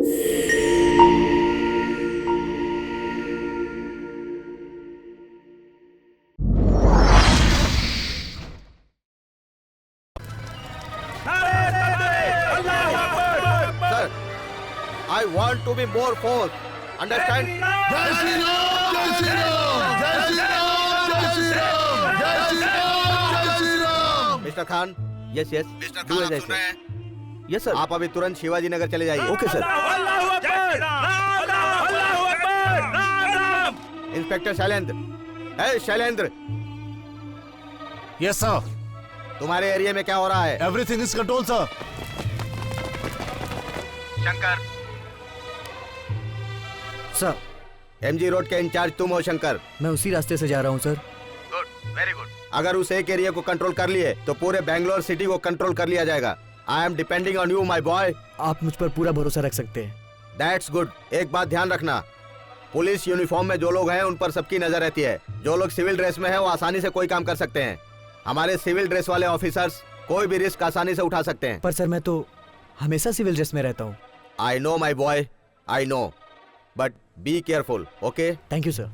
Sir, I want to be more force. Understand? जय श्री राम, जय श्री राम, जय श्री राम, जय श्री राम, जय श्री राम, जय Shri Ram. Mister Khan, yes yes, mister do Khan, as I आप सुन रहे say. हैं? यस सर, आप अभी तुरंत शिवाजी नगर चले जाइए. Okay sir. इंस्पेक्टर शैलेंद्र, है शैलेंद्र, यस सर, तुम्हारे एरिया में क्या हो रहा है? Everything is control sir. Shankar, sir, MG road के इंचार्ज तुम हो शंकर. मैं उसी रास्ते से जा रहा हूँ सर। Good, very good. अगर उस एक एरिया को कंट्रोल कर लिए तो पूरे बैंगलोर सिटी को कंट्रोल कर लिया जाएगा. I am depending on you my boy. आप मुझ पर पूरा भरोसा रख सकते हैं। That's good. एक बात ध्यान रखना, पुलिस यूनिफॉर्म में जो लोग हैं उन पर सबकी नजर रहती है. जो लोग सिविल ड्रेस में हैं वो आसानी से कोई काम कर सकते हैं. हमारे सिविल ड्रेस वाले ऑफिसर्स कोई भी रिस्क आसानी से उठा सकते हैं. पर सर, मैं तो हमेशा सिविल ड्रेस में रहता हूँ। I know my boy, I know, but be careful. Okay? Thank you sir.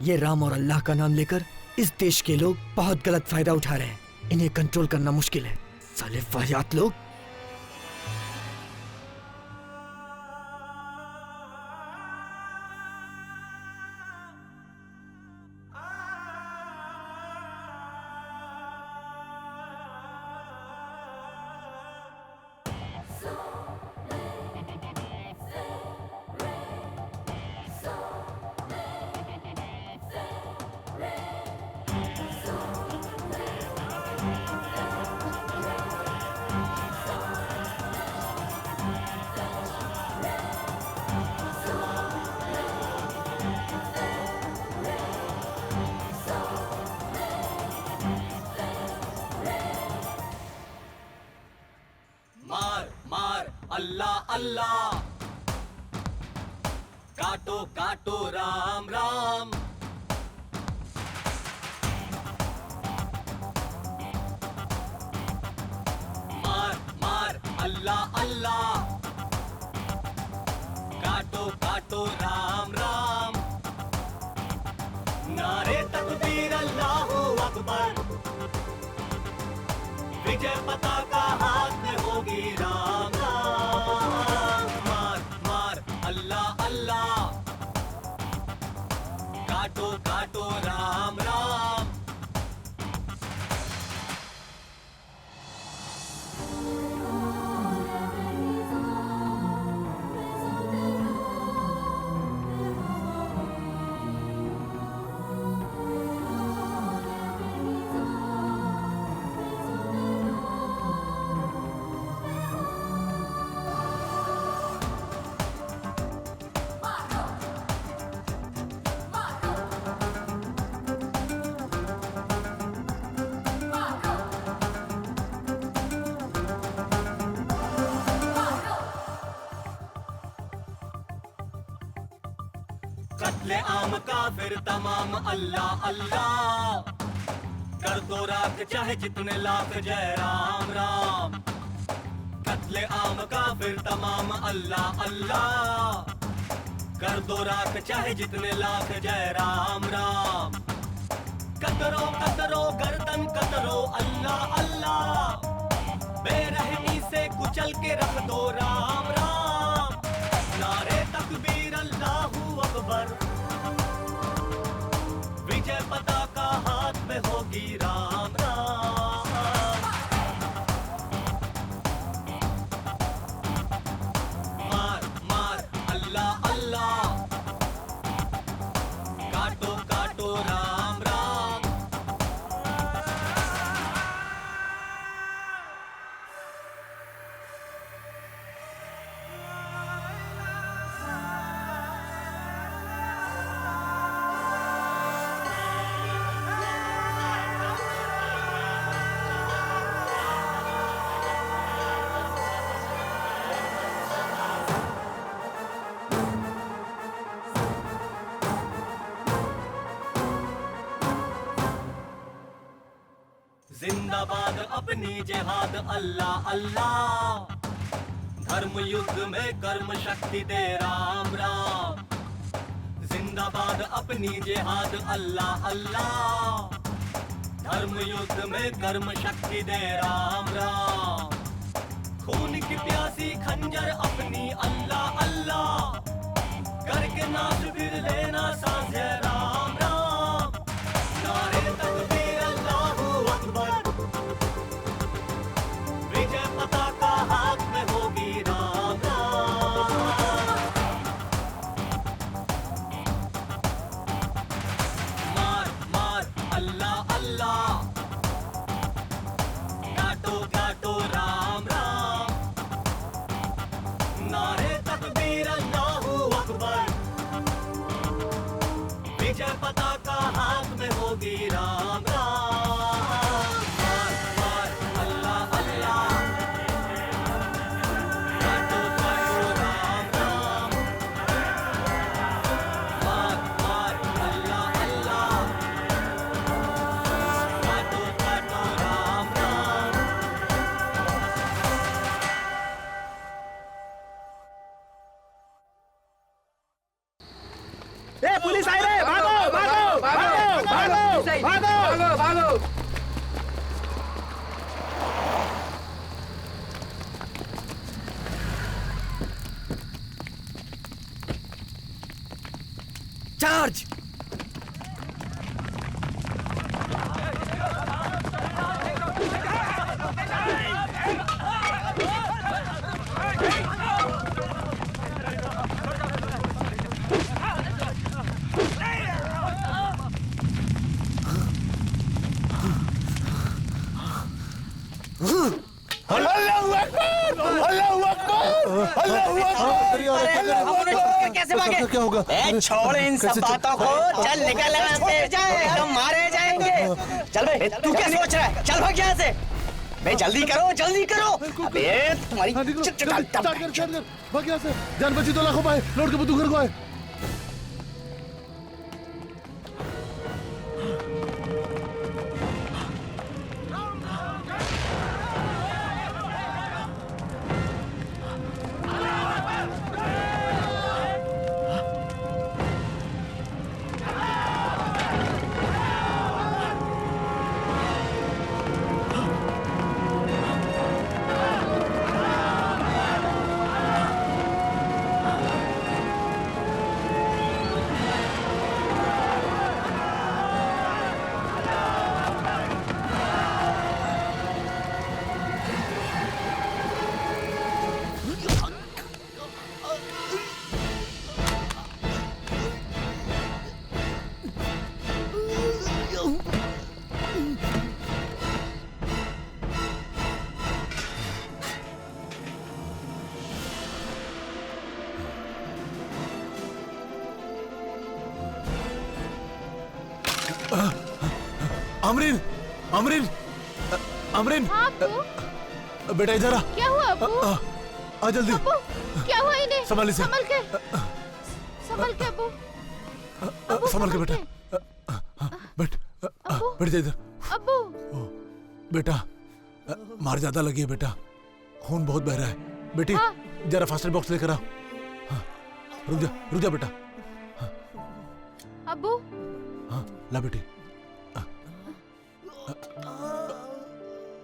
ये राम और अल्लाह का नाम लेकर इस देश के लोग बहुत गलत फायदा उठा रहे हैं। इन्हें कंट्रोल करना मुश्किल है। साले वाहियात लोग। मार मार अल्लाह अल्लाह, काटो काटो राम राम। मार मार अल्लाह अल्लाह, काटो काटो राम राम। नारे तकबीर अल्लाहू अकबर, विजय पताका हाथ में होगी राम राम। मार मार अल्लाह अल्लाह, काटो काटो राम राम। कत्ले आम काफिर तमाम अल्लाह अल्लाह, कर दो राख चाहे जितने लाख जय राम राम। कत्ले आम काफिर तमाम अल्लाह अल्लाह, कर दो राख चाहे जितने लाख जय राम राम। कतरो कतरो गर्दन कतरो अल्लाह अल्लाह, बेरहमी से कुचल के रख दो राम राम। नारे तकबीर अल्लाहू अकबर, विजय पताका हाथ में होगी राम राम। मार मार अल्लाह अल्लाह, काटो काटो राम राम। जिंदाबाद अपनी जिहाद अल्लाह अल्लाह, धर्म युद्ध में कर्म शक्ति दे राम राम। जिंदाबाद अपनी जिहाद अल्लाह अल्लाह। धर्म युद्ध में कर्म शक्ति दे राम राम। खून की प्यासी खंजर अपनी अल्लाह अल्लाह। करके नाश फिर लेना साझे राम राम। नारे तकबीर अल्लाहू अकबर। विजय पताका हाथ में होगी राम राम। मार मार अल्लाह अल्लाह। काटो काटो राम राम। नारे तकबीर अल्लाहू अकबर। विजय पताका हाथ में होगी राम राम। मार मार अल्लाह अल्लाह। काटो काटो राम राम। मार मार अल्लाह अल्लाह। काटो काटो राम राम। ए पुलिस आई रे, भागो भागो भागो भागो भागो भागो। चार्ज। कैसे भागे? क्या होगा? छोड़ इन सब बातों को, चल निकल यहाँ से, हम मारे जाएंगे। चल भाई, तू क्या सोच रहा है? चल भाग यहाँ से। भाई जल्दी करो जल्दी करो। अबे तुम्हारी भाग यहाँ से। जान बची तो लाखों पाए, लौट के बुद्धू घर को आए। अमरीन अमरीन अमरीन। हाँ अब्बू। बेटा इधर आ। क्या हुआ अब्बू? आ जल्दी। अब्बू क्या हुआ इन्हें? संभाल इसे। संभल के अब्बू। अब्बू, संभाल के बेटा। बैठ बैठ जा इधर। अब्बू बेटा मार ज्यादा लगी है बेटा, खून बहुत बह रहा है। बेटी हाँ। जरा फास्ट एड बॉक्स लेकर आओ। हाँ, रुक जा बेटा। अब्बू। हाँ ला बेटी।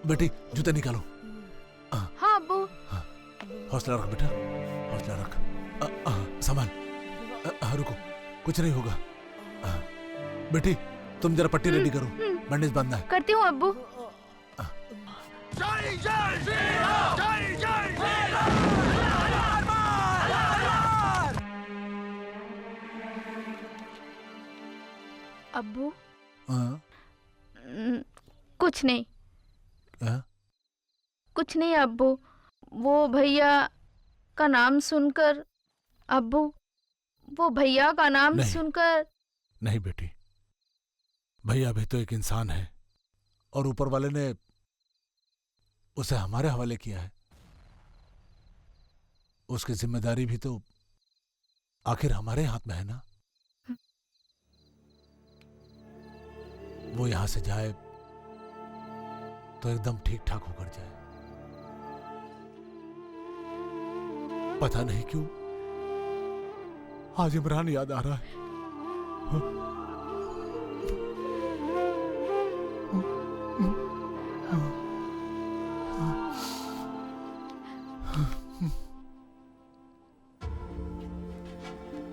बेटी जूते निकालो। हाँ अब्बू। हौसला रख बेटा, हौसला रख। संभाल। रुको, कुछ नहीं होगा। बेटी तुम जरा पट्टी रेडी करो, बैंडेज बांधना है। करती हूँ अब्बू। अब्बू कुछ नहीं। कुछ नहीं अब्बू, वो भैया का नाम सुनकर, अब्बू वो भैया का नाम नहीं। सुनकर। नहीं बेटी, भैया भी तो एक इंसान है और ऊपर वाले ने उसे हमारे हवाले किया है। उसकी जिम्मेदारी भी तो आखिर हमारे हाथ में है ना। वो यहां से जाए तो एकदम ठीक ठाक होकर जाए। पता नहीं क्यों आज इमरान याद आ रहा है।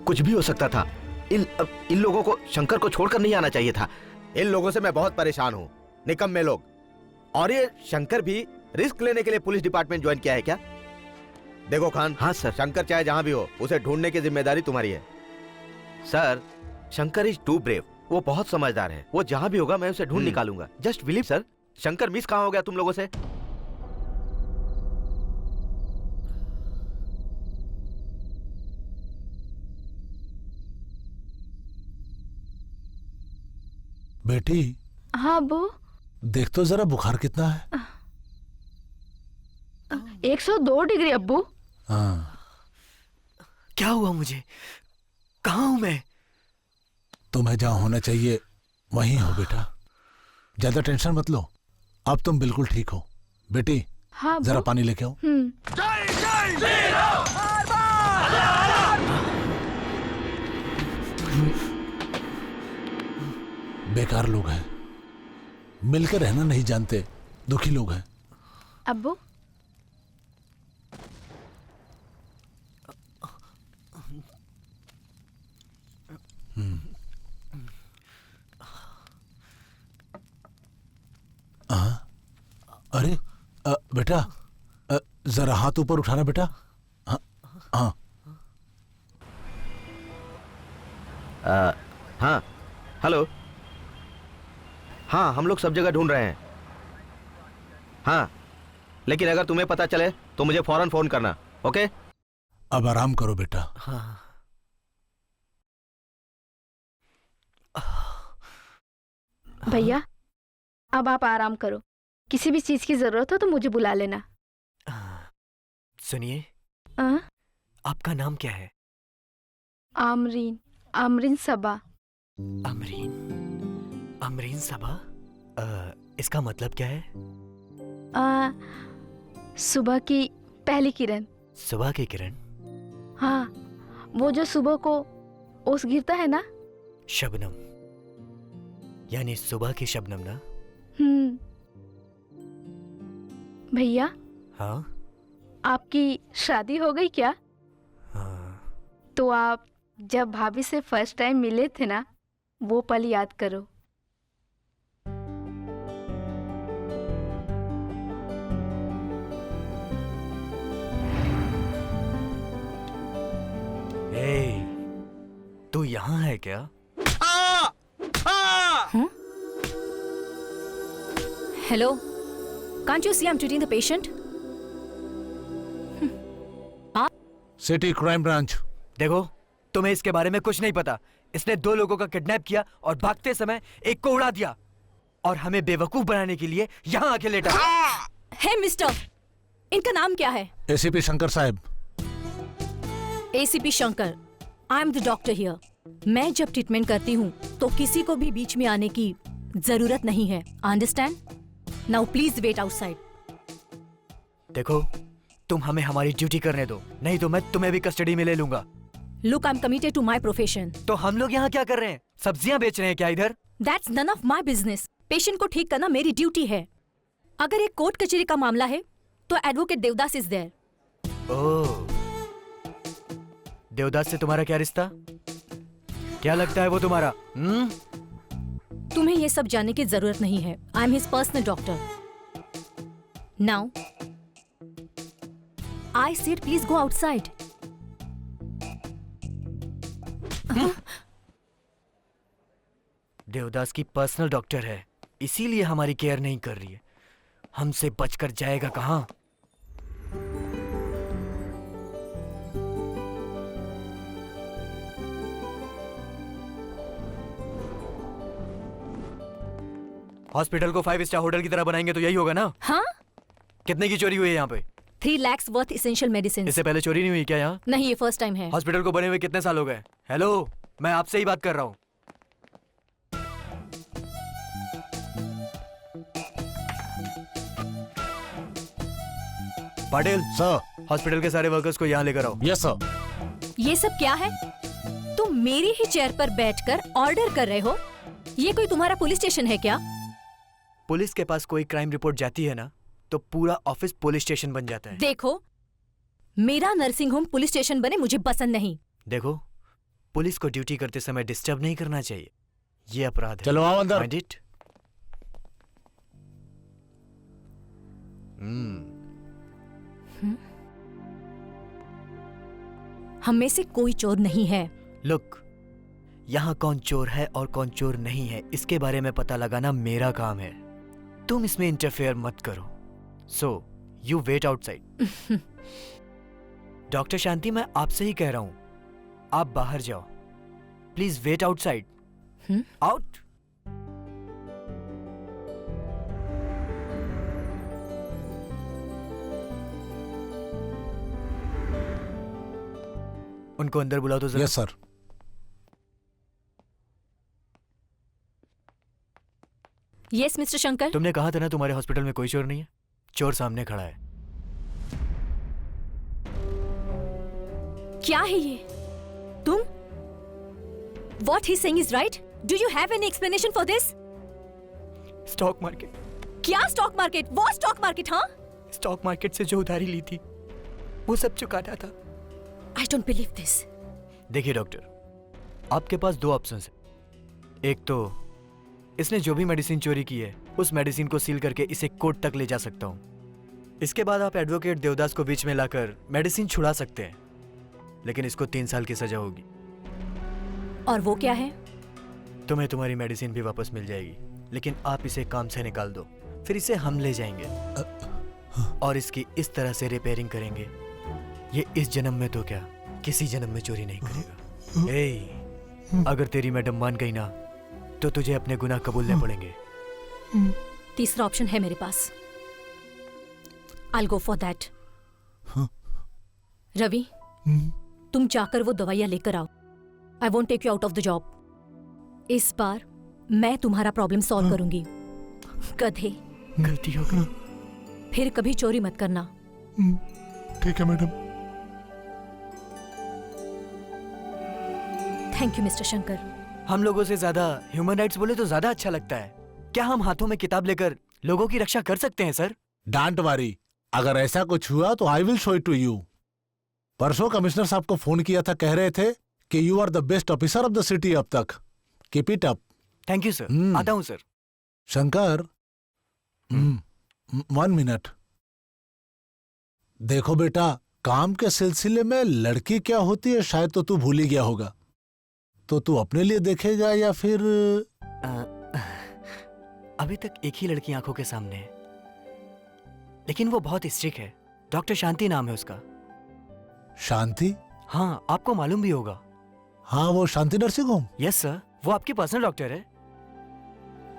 कुछ भी हो सकता था। इन लोगों को शंकर को छोड़कर नहीं आना चाहिए था। इन लोगों से मैं बहुत परेशान हूँ, निकम्मे लोग। और ये शंकर भी रिस्क लेने के लिए पुलिस डिपार्टमेंट ज्वाइन किया है क्या? देखो खान। हाँ सर। शंकर चाहे जहां भी हो, उसे ढूंढने की जिम्मेदारी तुम्हारी है। Sir, Shankar is too brave. वो बहुत समझदार है। वो जहां भी होगा मैं उसे ढूंढ निकालूंगा। Just believe sir. Shankar miss कहां हो गया तुम लोगों से? बेटी। हाँ अब्बू। देख तो जरा बुखार कितना है। 102 डिग्री अब्बू। हाँ। क्या हुआ मुझे? कहाँ हूं मैं? तुम्हें जहां होना चाहिए वहीं हो बेटा। ज्यादा टेंशन मत लो, अब तुम बिल्कुल ठीक हो। बेटी हाँ जरा पानी लेके आओ। बेकार लोग हैं, मिलकर रहना नहीं जानते, दुखी लोग हैं। अब्बू अरे बेटा जरा हाथ ऊपर उठाना बेटा। हाँ हाँ। हाँ हेलो। हाँ हम लोग सब जगह ढूंढ रहे हैं। हाँ लेकिन अगर तुम्हें पता चले तो मुझे फौरन फोन करना। ओके? अब आराम करो बेटा। हाँ। भैया अब आप आराम करो। किसी भी चीज की जरूरत हो तो मुझे बुला लेना। सुनिए, आ? आपका नाम क्या है? आमरीन। आमरीन सबा। अमरीन सबा? इसका मतलब क्या है? सुबह की पहली किरण। सुबह की किरण? हाँ, वो जो सुबह को ओस गिरता है ना। शबनम, यानी सुबह की शबनम ना? भैया। हाँ? आपकी शादी हो गई क्या? हाँ। तो आप जब भाभी से फर्स्ट टाइम मिले थे ना, वो पल याद करो। तू यहाँ है क्या? Hello? Can't you see I'm treating the patient? City crime branch. देखो, तुम्हें इसके बारे में कुछ नहीं पता। इसने 2 लोगों का किडनैप किया और भागते समय एक को उड़ा दिया और हमें बेवकूफ बनाने के लिए यहाँ आके लेटा। Hey मिस्टर, इनका नाम क्या है? एसीपी शंकर साहब। ACP Shankar, I am the doctor here. मैं जब ट्रीटमेंट करती हूँ तो किसी को भी बीच में आने की जरूरत नहीं है। Understand? Now please wait outside. देखो, तुम हमें हमारी ड्यूटी करने दो, नहीं तो मैं तुम्हें भी कस्टडी में ले लूंगा। Look, I am committed to my profession. तो हम लोग यहाँ क्या कर रहे हैं? सब्जियां बेच रहे हैं क्या इधर? That's none of my business. Patient को ठीक करना मेरी ड्यूटी है। अगर एक कोर्ट कचहरी का मामला है तो एडवोकेट देवदास इज देयर। ओह, देवदास से तुम्हारा क्या रिश्ता? क्या लगता है वो तुम्हारा? तुम्हें ये सब जानने की जरूरत नहीं है। आई am his personal doctor. Now I said please go outside. Devdas की पर्सनल डॉक्टर है, इसीलिए हमारी केयर नहीं कर रही है। हमसे बचकर जाएगा कहां? हॉस्पिटल को 5 स्टार होटल की तरह बनाएंगे तो यही होगा ना? हाँ? कितने की चोरी हुई है यहाँ पे? 3 lakhs वर्थ इसेंशियल मेडिसिन। इससे पहले चोरी नहीं हुई क्या यहाँ? नहीं, ये फर्स्ट टाइम है। हॉस्पिटल को बने हुए कितने साल हो गए? हेलो, मैं आपसे ही बात कर रहा हूँ। पाटिल सर। हॉस्पिटल के सारे वर्कर्स को यहाँ लेकर आओ। Yes sir. ये सब क्या है? तुम मेरी ही चेयर पर बैठकर ऑर्डर कर रहे हो? ये कोई तुम्हारा पुलिस स्टेशन है क्या? पुलिस के पास कोई क्राइम रिपोर्ट जाती है ना, तो पूरा ऑफिस पुलिस स्टेशन बन जाता है। देखो, मेरा नर्सिंग होम पुलिस स्टेशन बने मुझे पसंद नहीं। देखो, पुलिस को ड्यूटी करते समय डिस्टर्ब नहीं करना चाहिए, ये अपराध है। चलो आओ अंदर। Mind it? हम में से कोई चोर नहीं है। लुक, यहाँ कौन चोर है और कौन चोर नहीं है इसके बारे में पता लगाना मेरा काम है। तुम इसमें इंटरफेयर मत करो। So you wait outside. Doctor Shanti, मैं आपसे ही कह रहा हूं, आप बाहर जाओ। Please wait outside. आउट। उनको अंदर बुलाओ तो जरा। Yes sir. Yes mister Shankar. तुमने कहा था ना तुम्हारे हॉस्पिटल में कोई चोर नहीं है। चोर सामने खड़ा है। क्या है ये? तुम? What he's saying is right? Do you have any explanation for this? Stock market. क्या स्टॉक मार्केट? वो स्टॉक मार्केट? हाँ, स्टॉक मार्केट से जो उधारी ली थी वो सब चुकाना था। I don't believe this. देखिए डॉक्टर, आपके पास दो ऑप्शंस हैं। एक तो इसने जो भी मेडिसिन चोरी की है उस मेडिसिन को सील करके इसे कोर्ट तक ले जा सकता हूँ। इसके बाद आप एडवोकेट देवदास को बीच में लाकर मेडिसिन छुड़ा सकते हैं, लेकिन इसको 3 साल की सजा होगी। और वो क्या है? तुम्हें तुम्हारी मेडिसिन भी वापस मिल जाएगी, लेकिन आप इसे काम से निकाल दो, फिर इसे हम ले जाएंगे और इसकी इस तरह से रिपेयरिंग करेंगे। ये इस जन्म में तो क्या, किसी जन्म में चोरी नहीं करेगा। ए, अगर तेरी मैडम मान गई ना तो तुझे अपने गुनाह कबूलने पड़ेंगे। तीसरा ऑप्शन है मेरे पास। I'll go for that. Ravi, तुम जाकर वो दवाइयां लेकर आओ। I won't take you out of the job. इस बार मैं तुम्हारा प्रॉब्लम सॉल्व करूंगी। गधे, गलती हो गई। फिर कभी चोरी मत करना। ठीक है madam. Thank you mister Shankar. हम लोगों से ज्यादा ह्यूमन राइट्स बोले तो ज्यादा अच्छा लगता है। क्या हम हाथों में किताब लेकर लोगों की रक्षा कर सकते हैं सर? डोंट वरी, अगर ऐसा कुछ हुआ तो I will show it to you. परसों कमिश्नर साहब को फोन किया था, कह रहे थे कि you are the best officer of the city अब तक। Keep it up. Thank you sir. आता हूँ सर। शंकर, 1 मिनट। देखो बेटा, काम के सिलसिले में लड़की क्या होती है शायद तो तू भूल ही गया होगा, तो तू अपने लिए देखेगा या फिर? अभी तक एक ही लड़की आंखों के सामने है, लेकिन वो बहुत स्ट्रिक्ट है। डॉक्टर शांति नाम है उसका। शांति? हाँ, आपको मालूम भी होगा। हाँ, वो शांति नर्सिंग होम। यस सर, वो आपकी पर्सनल डॉक्टर है।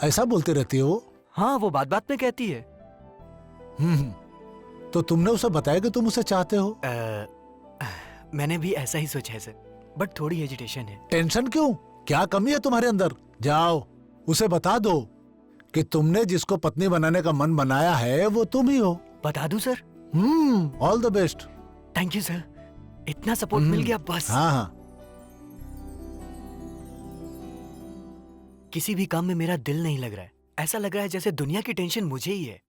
ऐसा बोलती रहती है वो? हाँ, वो बात बात में कहती है। तो तुमने उसे बताया कि तुम उसे चाहते हो? मैंने भी ऐसा ही सोचा है सर, बट थोड़ी हेजिटेशन है। टेंशन क्यों? क्या कमी है तुम्हारे अंदर? जाओ उसे बता दो कि तुमने जिसको पत्नी बनाने का मन बनाया है वो तुम ही हो। बता दूं sir? All the best. Thank you sir, इतना सपोर्ट मिल गया बस। हाँ हाँ। किसी भी काम में मेरा दिल नहीं लग रहा है। ऐसा लग रहा है जैसे दुनिया की टेंशन मुझे ही है।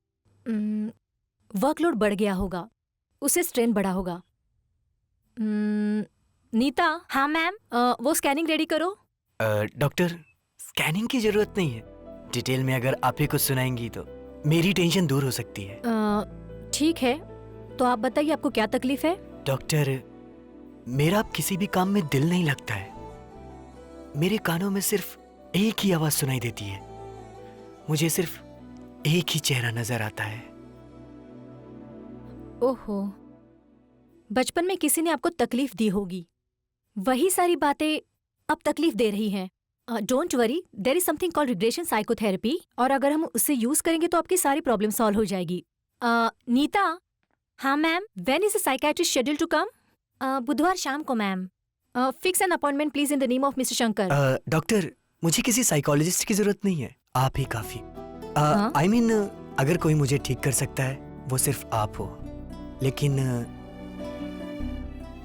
वर्कलोड बढ़ गया होगा, उसे स्ट्रेन बढ़ा होगा। नीता। हाँ मैम। वो स्कैनिंग रेडी करो। डॉक्टर, स्कैनिंग की जरूरत नहीं है। डिटेल में अगर आप ही कुछ सुनाएंगी तो मेरी टेंशन दूर हो सकती है। ठीक है, तो आप बताइए आपको क्या तकलीफ है? डॉक्टर, मेरा अब किसी भी काम में दिल नहीं लगता है। मेरे कानों में सिर्फ एक ही आवाज सुनाई देती है। मुझे सिर्फ एक ही चेहरा नजर आता है। ओहो, बचपन में किसी ने आपको तकलीफ दी होगी, वही सारी बातें अब तकलीफ दे रही हैं। Don't worry, there is something called regression psychotherapy, और अगर हम उसे यूज करेंगे तो आपकी सारी प्रॉब्लम सॉल्व हो जाएगी। नीता। हाँ ma'am. When is the psychiatrist schedule to come? बुधवार शाम को ma'am. Fix an appointment please in the name of mister Shankar. Doctor, मुझे किसी साइकोलॉजिस्ट की जरूरत नहीं है, आप ही काफी। आई मीन, अगर कोई मुझे ठीक कर सकता है वो सिर्फ आप हो। लेकिन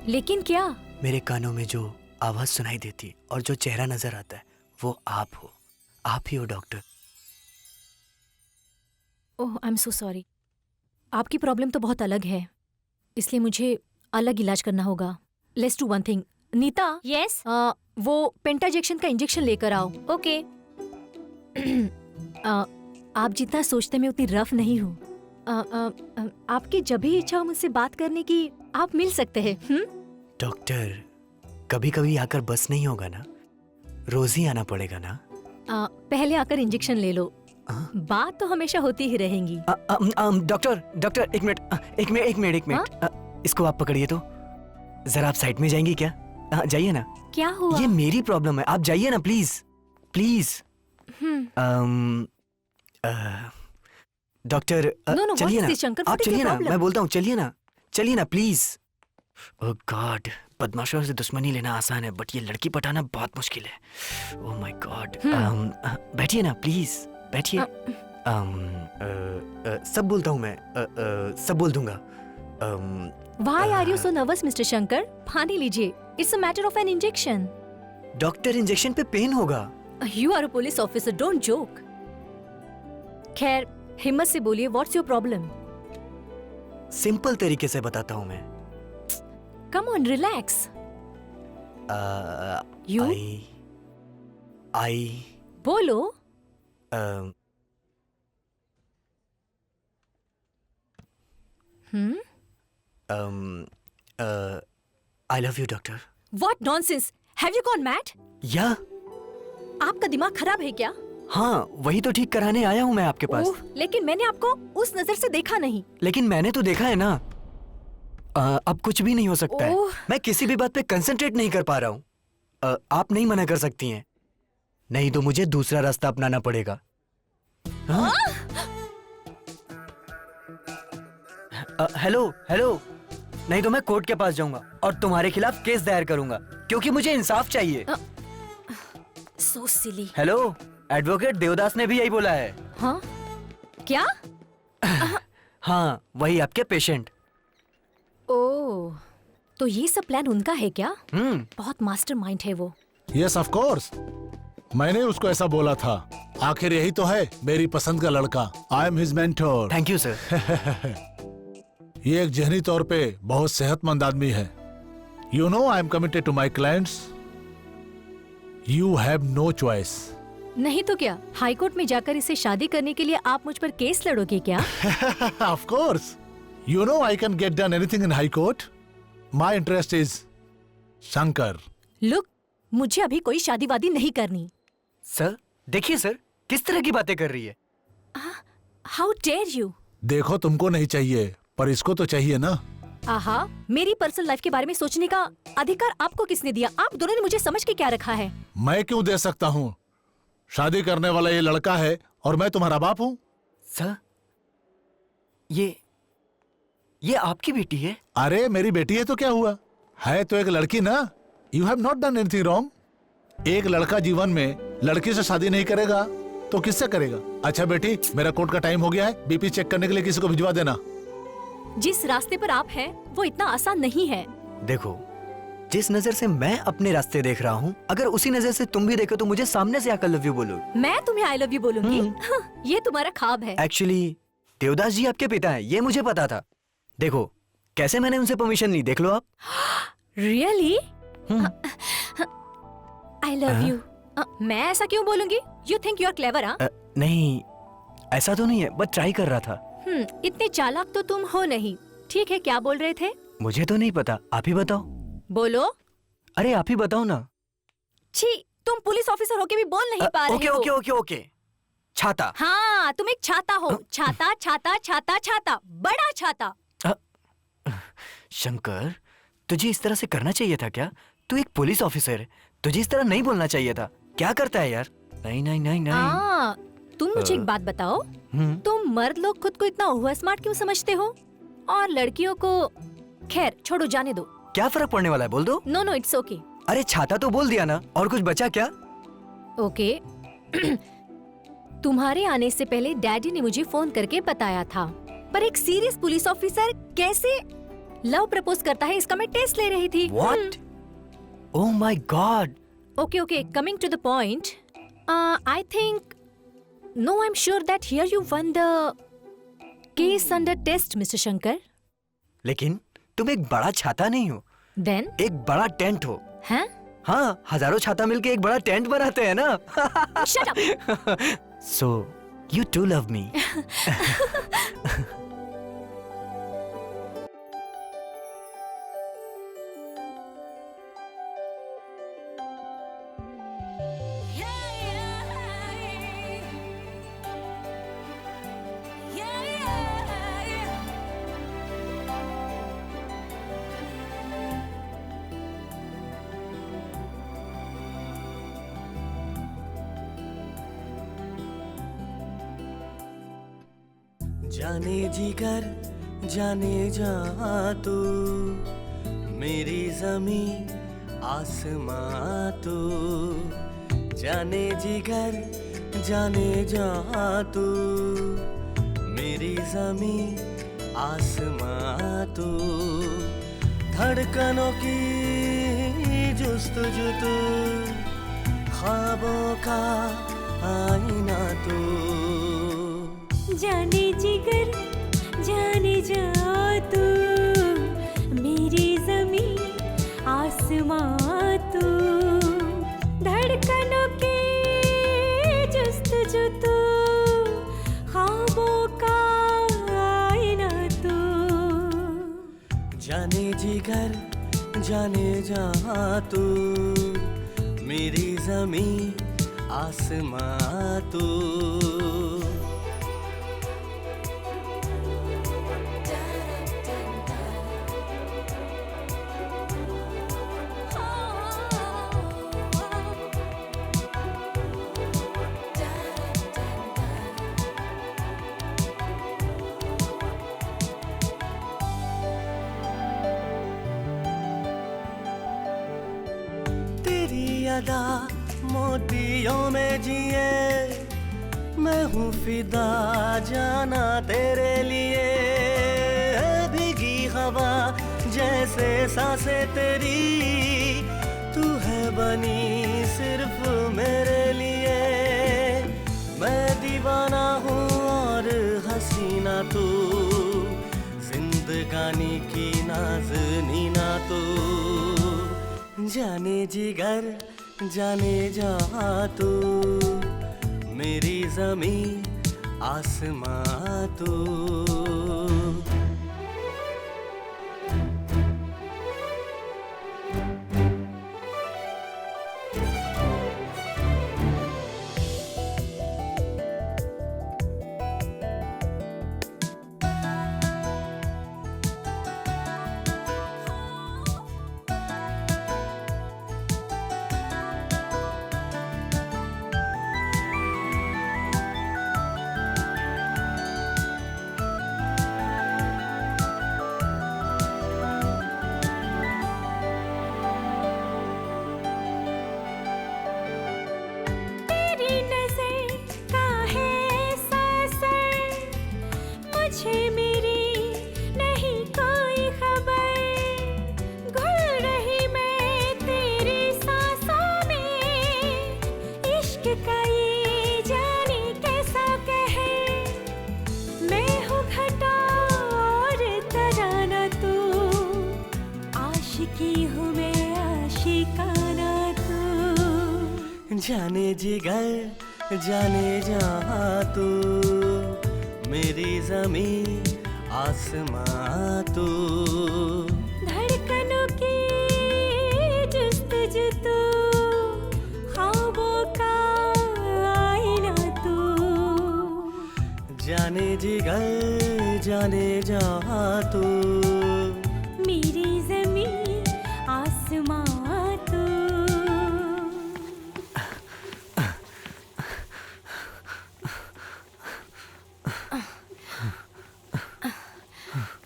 लेकिन क्या? मेरे कानों में जो आवाज सुनाई देती और जो चेहरा नजर आता है वो आप हो। आप ही हो doctor. Oh, I am so sorry. आपकी प्रॉब्लम तो बहुत अलग है, इसलिए मुझे अलग इलाज करना होगा। Let's do one thing. Nita. Yes. वो पेंटाजेक्शन का इंजेक्शन लेकर आओ। ओके। आप जितना सोचते मैं उतनी रफ नहीं हूँ। आपकी जब भी इच्छा हो मुझसे बात करने की, आप मिल सकते हैं। डॉक्टर, कभी कभी आकर बस नहीं होगा ना, रोज ही आना पड़ेगा ना? पहले आकर इंजेक्शन ले लो, बात तो हमेशा होती ही रहेंगी। डॉक्टर एक मिनट। इसको आप पकड़िए तो। जरा आप साइड में जाएंगी क्या? जाइए ना। क्या हुआ? ये मेरी प्रॉब्लम है, आप जाइए ना प्लीज प्लीज। डॉक्टर No, चलिए what's ना, this, Shankar? आप What is चलिए your ना, problem? मैं बोलता हूँ चलिए ना प्लीज। ओह गॉड, बदमाशों से दुश्मनी लेना आसान है बट ये लड़की पटाना बहुत मुश्किल है। Oh my God. बैठिए ना प्लीज, बैठिए। सब बोलता हूँ मैं, सब बोल दूंगा। Why are you so nervous, Mr. Shankar? पानी लीजिए। It's a matter of an injection. Doctor, injection पे पेन होगा। You are a police officer, don't joke. खैर, हिम्मत से बोलिए, what's your problem? सिंपल तरीके से बताता हूँ मैं। Come on, relax. You? I बोलो। I love you, doctor. What nonsense? Have you gone mad? या आपका दिमाग खराब है क्या? हाँ, वही तो ठीक कराने आया हूँ मैं आपके पास। ओह, लेकिन मैंने आपको उस नजर से देखा नहीं। लेकिन मैंने तो देखा है ना। अब कुछ भी नहीं हो सकता है। मैं किसी भी बात पे कंसंट्रेट नहीं कर पा रहा हूँ। आप नहीं मना कर सकती हैं, नहीं तो मुझे दूसरा रास्ता अपनाना पड़ेगा। हेलो, नहीं तो मैं कोर्ट के पास जाऊंगा और तुम्हारे खिलाफ केस दायर करूंगा क्योंकि मुझे इंसाफ चाहिए। So silly. Hello, advocate Devdas ने भी यही बोला है। हाँ? क्या? हाँ, वही आपके पेशेंट। ओह, तो ये सब प्लान उनका है क्या? बहुत मास्टरमाइंड है वो। यस ऑफ कोर्स, मैंने उसको ऐसा बोला था। आखिर यही तो है मेरी पसंद का लड़का। I am his mentor. Thank you sir. ये एक जहनी तौर पे बहुत सेहतमंद आदमी है। You know, I am committed to my clients. You have no choice. नहीं तो क्या, हाई कोर्ट में जाकर इसे शादी करने के लिए आप मुझ पर केस लड़ोगे क्या? Of course, you know I can get done anything in high court. My interest is Shankar. Look, मुझे अभी कोई शादी वादी नहीं करनी। सर, देखिए सर, किस तरह की बातें कर रही है। How dare you? देखो, तुमको नहीं चाहिए पर इसको तो चाहिए ना। आहा, मेरी पर्सनल लाइफ के बारे में सोचने का अधिकार आपको किसने दिया? आप दोनों ने मुझे समझ के क्या रखा है? मैं क्यों दे सकता हूँ? शादी करने वाला ये लड़का है और मैं तुम्हारा बाप हूँ। सर, ये आपकी बेटी है? अरे मेरी बेटी है तो क्या हुआ, है तो एक लड़की ना। You have not done anything wrong. एक लड़का जीवन में लड़की से शादी नहीं करेगा तो किससे करेगा? अच्छा बेटी, मेरा कोर्ट का टाइम हो गया है, बीपी चेक करने के लिए किसी को भिजवा देना। जिस रास्ते पर आप हैं वो इतना आसान नहीं है। देखो, जिस नजर से मैं अपने रास्ते देख रहा हूँ, अगर उसी नजर से तुम भी देखो तो मुझे सामने से आकर लव यू बोलोगे। मैं तुम्हें आई लव यू बोलूंगी? ये तुम्हारा ख्वाब है। एक्चुअली देवदास जी आपके पिता हैं, ये मुझे पता था। देखो कैसे मैंने उनसे परमिशन ली, देख लो आप। रियली? I love you. मैं ऐसा क्यों बोलूंगी? You think you are clever? हाँ? नहीं, ऐसा तो नहीं है, बस ट्राई कर रहा था। इतने चालाक तो तुम हो नहीं। ठीक है, क्या बोल रहे थे? मुझे तो नहीं पता, आप ही बताओ। बोलो। अरे आप ही बताओ ना। छी, तुम पुलिस ऑफिसर होके भी बोल नहीं पा रहे हो। ओके। छाता। हाँ, तुम एक छाता हो। छाता छाता छाता छाता, बड़ा छाता। शंकर, तुझे इस तरह से करना चाहिए था क्या? तू एक पुलिस ऑफिसर है, तुझे इस तरह नहीं बोलना चाहिए था। क्या करता है यार? नहीं। तुम मुझे एक बात बताओ, तुम मर्द लोग खुद को इतना ओवर स्मार्ट क्यों समझते हो और लड़कियों को? खैर छोड़ो, जाने दो। क्या फर्क पड़ने वाला है, बोल दो। No, it's okay. अरे छाता तो बोल दिया ना, और कुछ बचा क्या? ओके। तुम्हारे आने से पहले डैडी ने मुझे फोन करके बताया था, पर एक सीरियस पुलिस ऑफिसर कैसे लव प्रपोज करता है, इसका मैं टेस्ट ले रही थी। What? Oh my God! Okay, okay. Coming to the point, I think, no, I'm sure that here you won the case under test, Mr. Shankar. लेकिन तुम एक बड़ा छाता नहीं हो, Then, एक बड़ा टेंट हो। huh? हाँ, हजारों छाता मिलके एक बड़ा टेंट बनाते हैं ना। Shut up. So, you too love me. जाने जिगर जाने जा तू, मेरी जमी आसमां तू। जाने जिगर जाने जा तू, मेरी जमी आसमां तू। धड़कनों की जुस्तजू तू, ख्वाबों का आईना तू। जाने जिगर जाने जा तू, मेरी ज़मीं आसमां तू। धड़कनों की जुस्तजू तू, ख्वाबों का आईना तू। जाने जिगर जाने जा तू, मेरी ज़मीं आसमां तू। अदा मोतियों में जिए, मैं हूँ फिदा जाना तेरे लिए। भीगी हवा जैसे सांसें तेरी, तू है बनी सिर्फ मेरे लिए। मैं दीवाना हूँ और हसीना तू, जिंदगानी की नाज़नीना तू। जाने जिगर जाने जा तू, मेरी ज़मीं आसमां तू। जाने जिगर जाने जा तू, मेरी ज़मीं आसमां तू। धड़कनों की जुस्तजू तू, ख्वाबों का आईना तू। जाने जिगर जाने जा तू, मेरी ज़मीं आसमां तू।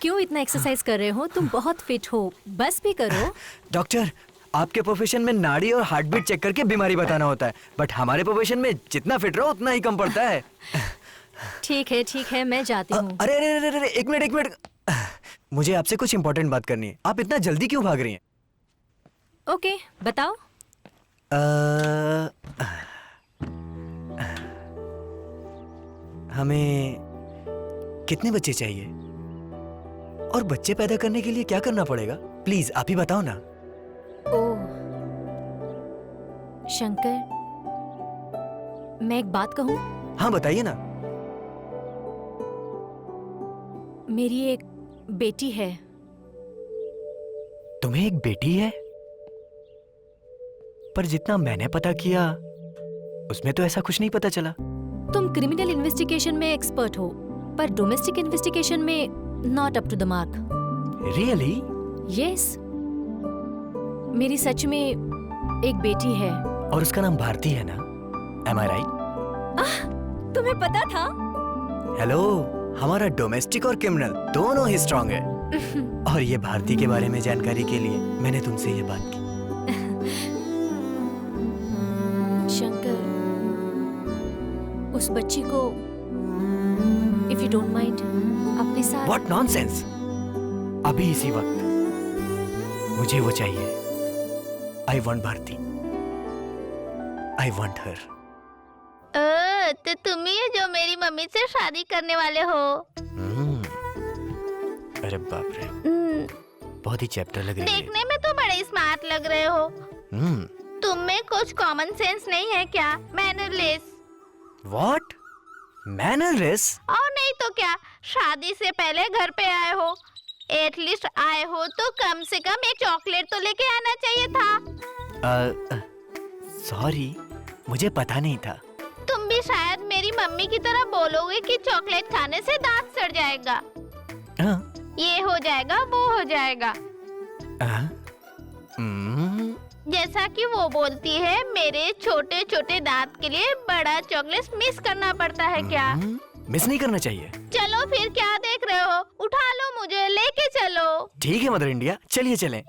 क्यों इतना एक्सरसाइज कर रहे हो? तुम बहुत फिट हो, बस भी करो। डॉक्टर, आपके प्रोफेशन में नाड़ी और हार्ट बीट चेक करके बीमारी बताना होता है, बट हमारे प्रोफेशन में जितना फिट रहो उतना ही कम पड़ता है। ठीक है, मैं जाती हूँ। अरे, एक मिनट। मुझे आपसे कुछ इंपॉर्टेंट बात करनी है। आप इतना जल्दी क्यों भाग रही हैं? ओके, बताओ। हमें कितने बच्चे चाहिए और बच्चे पैदा करने के लिए क्या करना पड़ेगा? प्लीज आप ही बताओ ना। ओह शंकर, मैं एक बात कहूं? हाँ बताइए ना। मेरी एक बेटी है। तुम्हें एक बेटी है? पर जितना मैंने पता किया उसमें तो ऐसा कुछ नहीं पता चला। तुम क्रिमिनल इन्वेस्टिगेशन में एक्सपर्ट हो, पर डोमेस्टिक इन्वेस्टिगेशन में not up to the mark. Really? Yes, मेरी सच में एक बेटी है। और उसका नाम भारती है ना? एम आई राइट? तुम्हें पता था? हेलो, हमारा डोमेस्टिक और क्रिमिनल दोनों ही स्ट्रांग है। और ये भारती के बारे में जानकारी के लिए मैंने तुमसे ये बात की। शंकर, उस बच्ची को इफ यू डोंट माइंड अपने साथ। What nonsense! अभी इसी वक्त मुझे वो चाहिए। I want Bharti. I want her. तो तुम ही है जो मेरी मम्मी से शादी करने वाले हो। अरे बाप रे, बहुत ही चैप्टर लग रही है। देखने में तो बड़े स्मार्ट लग रहे हो। तुम में कुछ कॉमन सेंस नहीं है क्या? मैनरलेस। व्हाट? मैनरलेस? और नहीं तो क्या, शादी से पहले घर पे आए हो, एटलीस्ट आए हो तो कम से कम एक चॉकलेट तो लेके आना चाहिए था। सॉरी, मुझे पता नहीं था। तुम भी शायद मेरी मम्मी की तरह बोलोगे कि चॉकलेट खाने से दांत सड़ जाएगा, ये हो जाएगा, वो हो जाएगा। जैसा कि वो बोलती है, मेरे छोटे छोटे दांत के लिए बड़ा चॉकलेट मिस करना पड़ता है क्या? मिस नहीं करना चाहिए। चलो फिर क्या देख रहे हो, उठा लो मुझे, लेके चलो। ठीक है मदर इंडिया, चलिए चलें।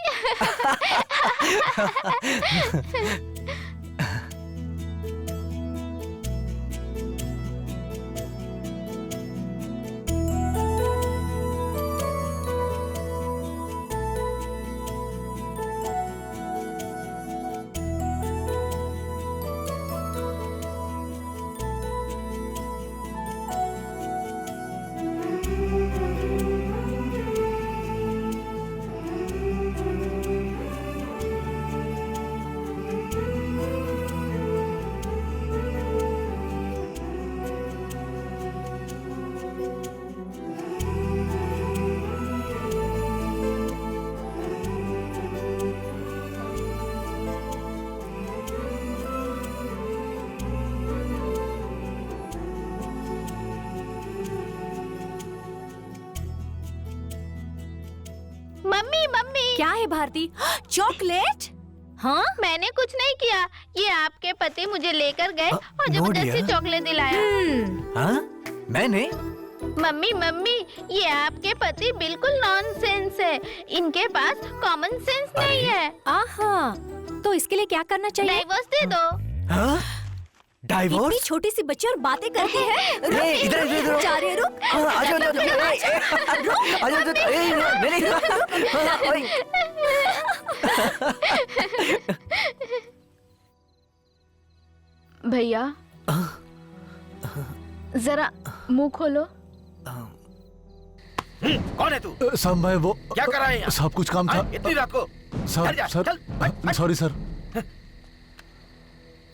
मम्मी मम्मी, क्या है भारती? चॉकलेट? हाँ, मैंने कुछ नहीं किया, ये आपके पति मुझे लेकर गए और जबरदस्ती चॉकलेट दिलाया। हाँ? मैंने? मम्मी मम्मी, ये आपके पति बिल्कुल नॉनसेंस है, इनके पास कॉमन सेंस नहीं है। आहा, तो इसके लिए क्या करना चाहिए? डाइवोर्स दे दो। हाँ? डाइवोर्स? इतनी छोटी सी बच्ची और बातें करते हैं। इधर जा रहे, रुक। भैया जरा मुंह खोलो। कौन है तू? साहब मैं वो क्या कर रहा है यहाँ? साहब कुछ काम था। इतनी रात को? साहब चल जा, सर, चल, हट। Sorry sir.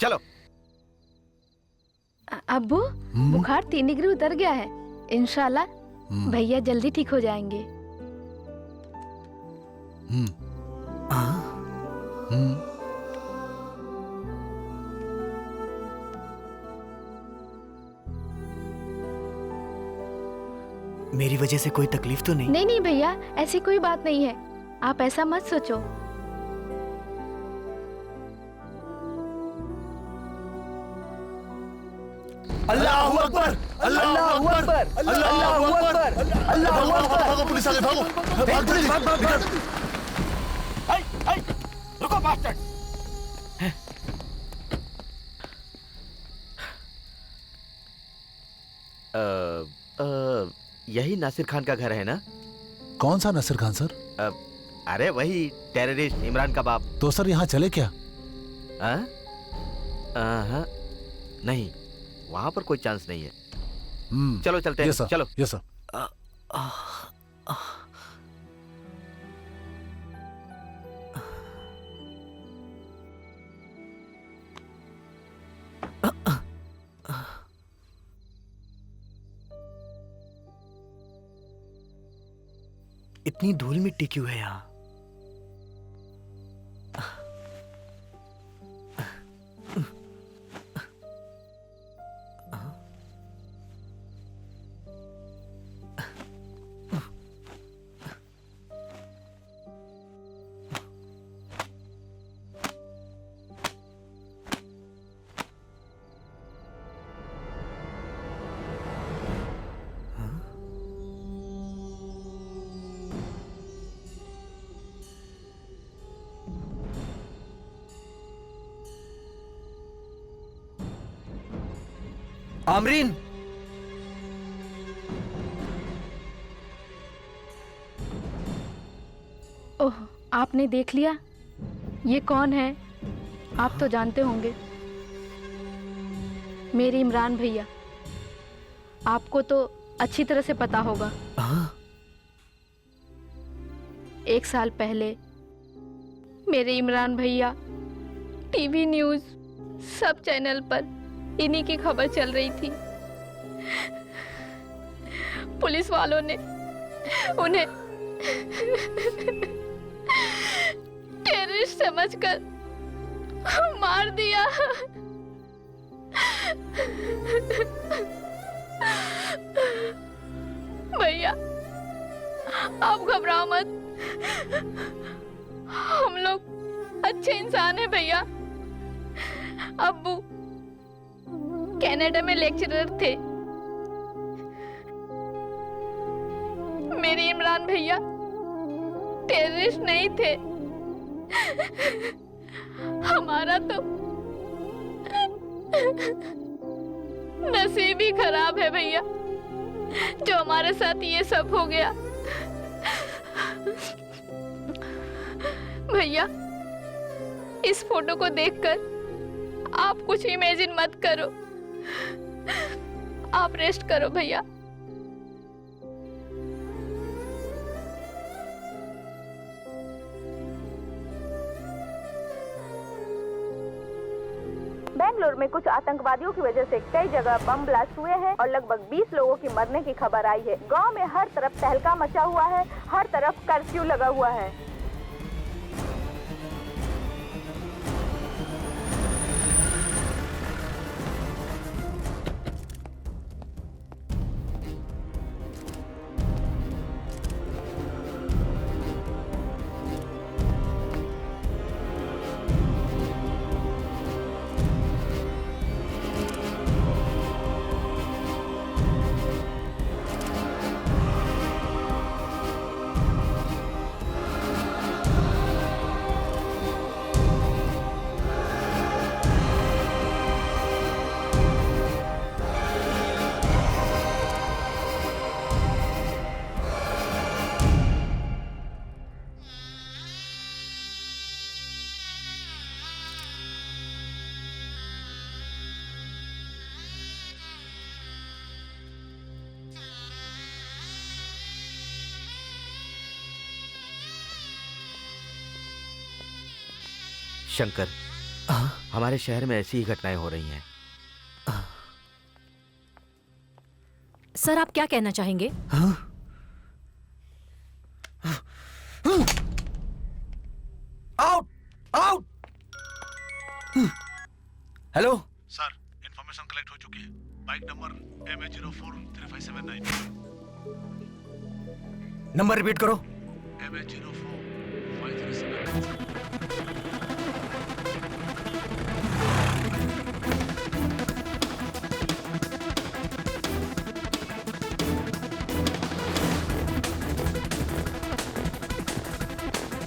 चलो। अब्बू, बुखार 3 डिग्री उतर गया है, इंशाल्लाह भैया जल्दी ठीक हो जाएंगे। मेरी वजह से कोई तकलीफ तो नहीं? नहीं नहीं भैया, ऐसी कोई बात नहीं है, आप ऐसा मत सोचो। अल्लाहू अकबर, अल्लाहू अकबर, अल्लाहू अकबर, अल्लाहू अकबर। भागो पुलिस आ गई, भागो, भाग जल्दी, निकल। रुको बास्टर्ड। यही नासिर खान का घर है ना? कौन सा नसीर खान सर? अरे वही टेररिस्ट इमरान का बाप। तो सर यहाँ चले क्या? नहीं, वहां पर कोई चांस नहीं है। चलो चलते हैं। यस सर, चलो। Yes sir. इतनी धूल मिट्टी क्यों है यहाँ? आमरीन, ओह, आपने देख लिया? ये कौन है? आप तो जानते होंगे, मेरे इमरान भैया। आपको तो अच्छी तरह से पता होगा। एक साल पहले मेरे इमरान भैया टीवी न्यूज़ सब चैनल पर इन्हीं की खबर चल रही थी। पुलिस वालों ने उन्हें टेररिस्ट समझकर मार दिया। भैया, आप घबराओ मत, हम लोग अच्छे इंसान हैं भैया। अब्बू कनाडा में लेक्चरर थे, मेरे इमरान भैया टेररिस्ट नहीं थे। हमारा तो नसीब ही खराब है भैया, जो हमारे साथ ये सब हो गया। भैया, इस फोटो को देखकर आप कुछ इमेजिन मत करो। आप रेस्ट करो भैया। बेंगलुरु में कुछ आतंकवादियों की वजह से कई जगह बम ब्लास्ट हुए हैं और लगभग 20 लोगों की मरने की खबर आई है। गांव में हर तरफ तहलका मचा हुआ है, हर तरफ कर्फ्यू लगा हुआ है। शंकर, हमारे शहर में ऐसी ही घटनाएं हो रही हैं। सर, आप क्या कहना चाहेंगे? Out! Out! Hello sir, information collect हो चुकी है। Bike number MH043579। Number repeat करो। MH043579।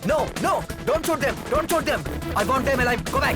No, no, don't shoot them, don't shoot them. I want them alive. Go back.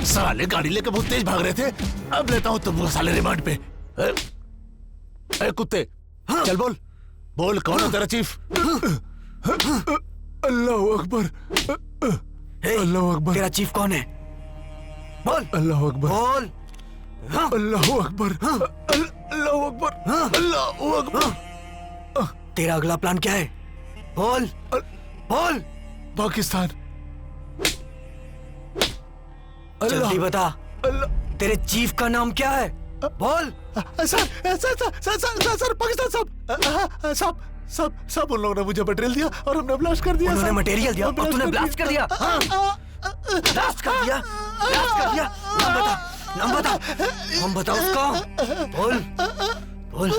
साले गाड़ी लेके बहुत तेज भाग रहे थे। अब लेता हूँ तुमको साले रिमांड पे। ए कुत्ते, चल बोल बोल, कौन है तेरा चीफ? अल्लाह अकबर, अल्लाह अकबर। तेरा चीफ कौन है? बोल। अल्लाह अकबर, बोल। अल्लाह अकबर, अल्लाह अकबर, अल्लाह अकबर। तेरा अगला प्लान क्या है? बोल बोल। पाकिस्तान। जल्दी बता। तेरे चीफ का नाम क्या है? बोल। सर पाकिस्तान सब उन लोगों ने मुझे मटेरियल दिया और हमने ब्लास्ट कर दिया। उन्होंने मटेरियल दिया और तूने ब्लास्ट कर दिया? ब्लास्ट कर दिया? ब्लास्ट कर दिया? नाम बता, नाम बता उसका। बोल बोल।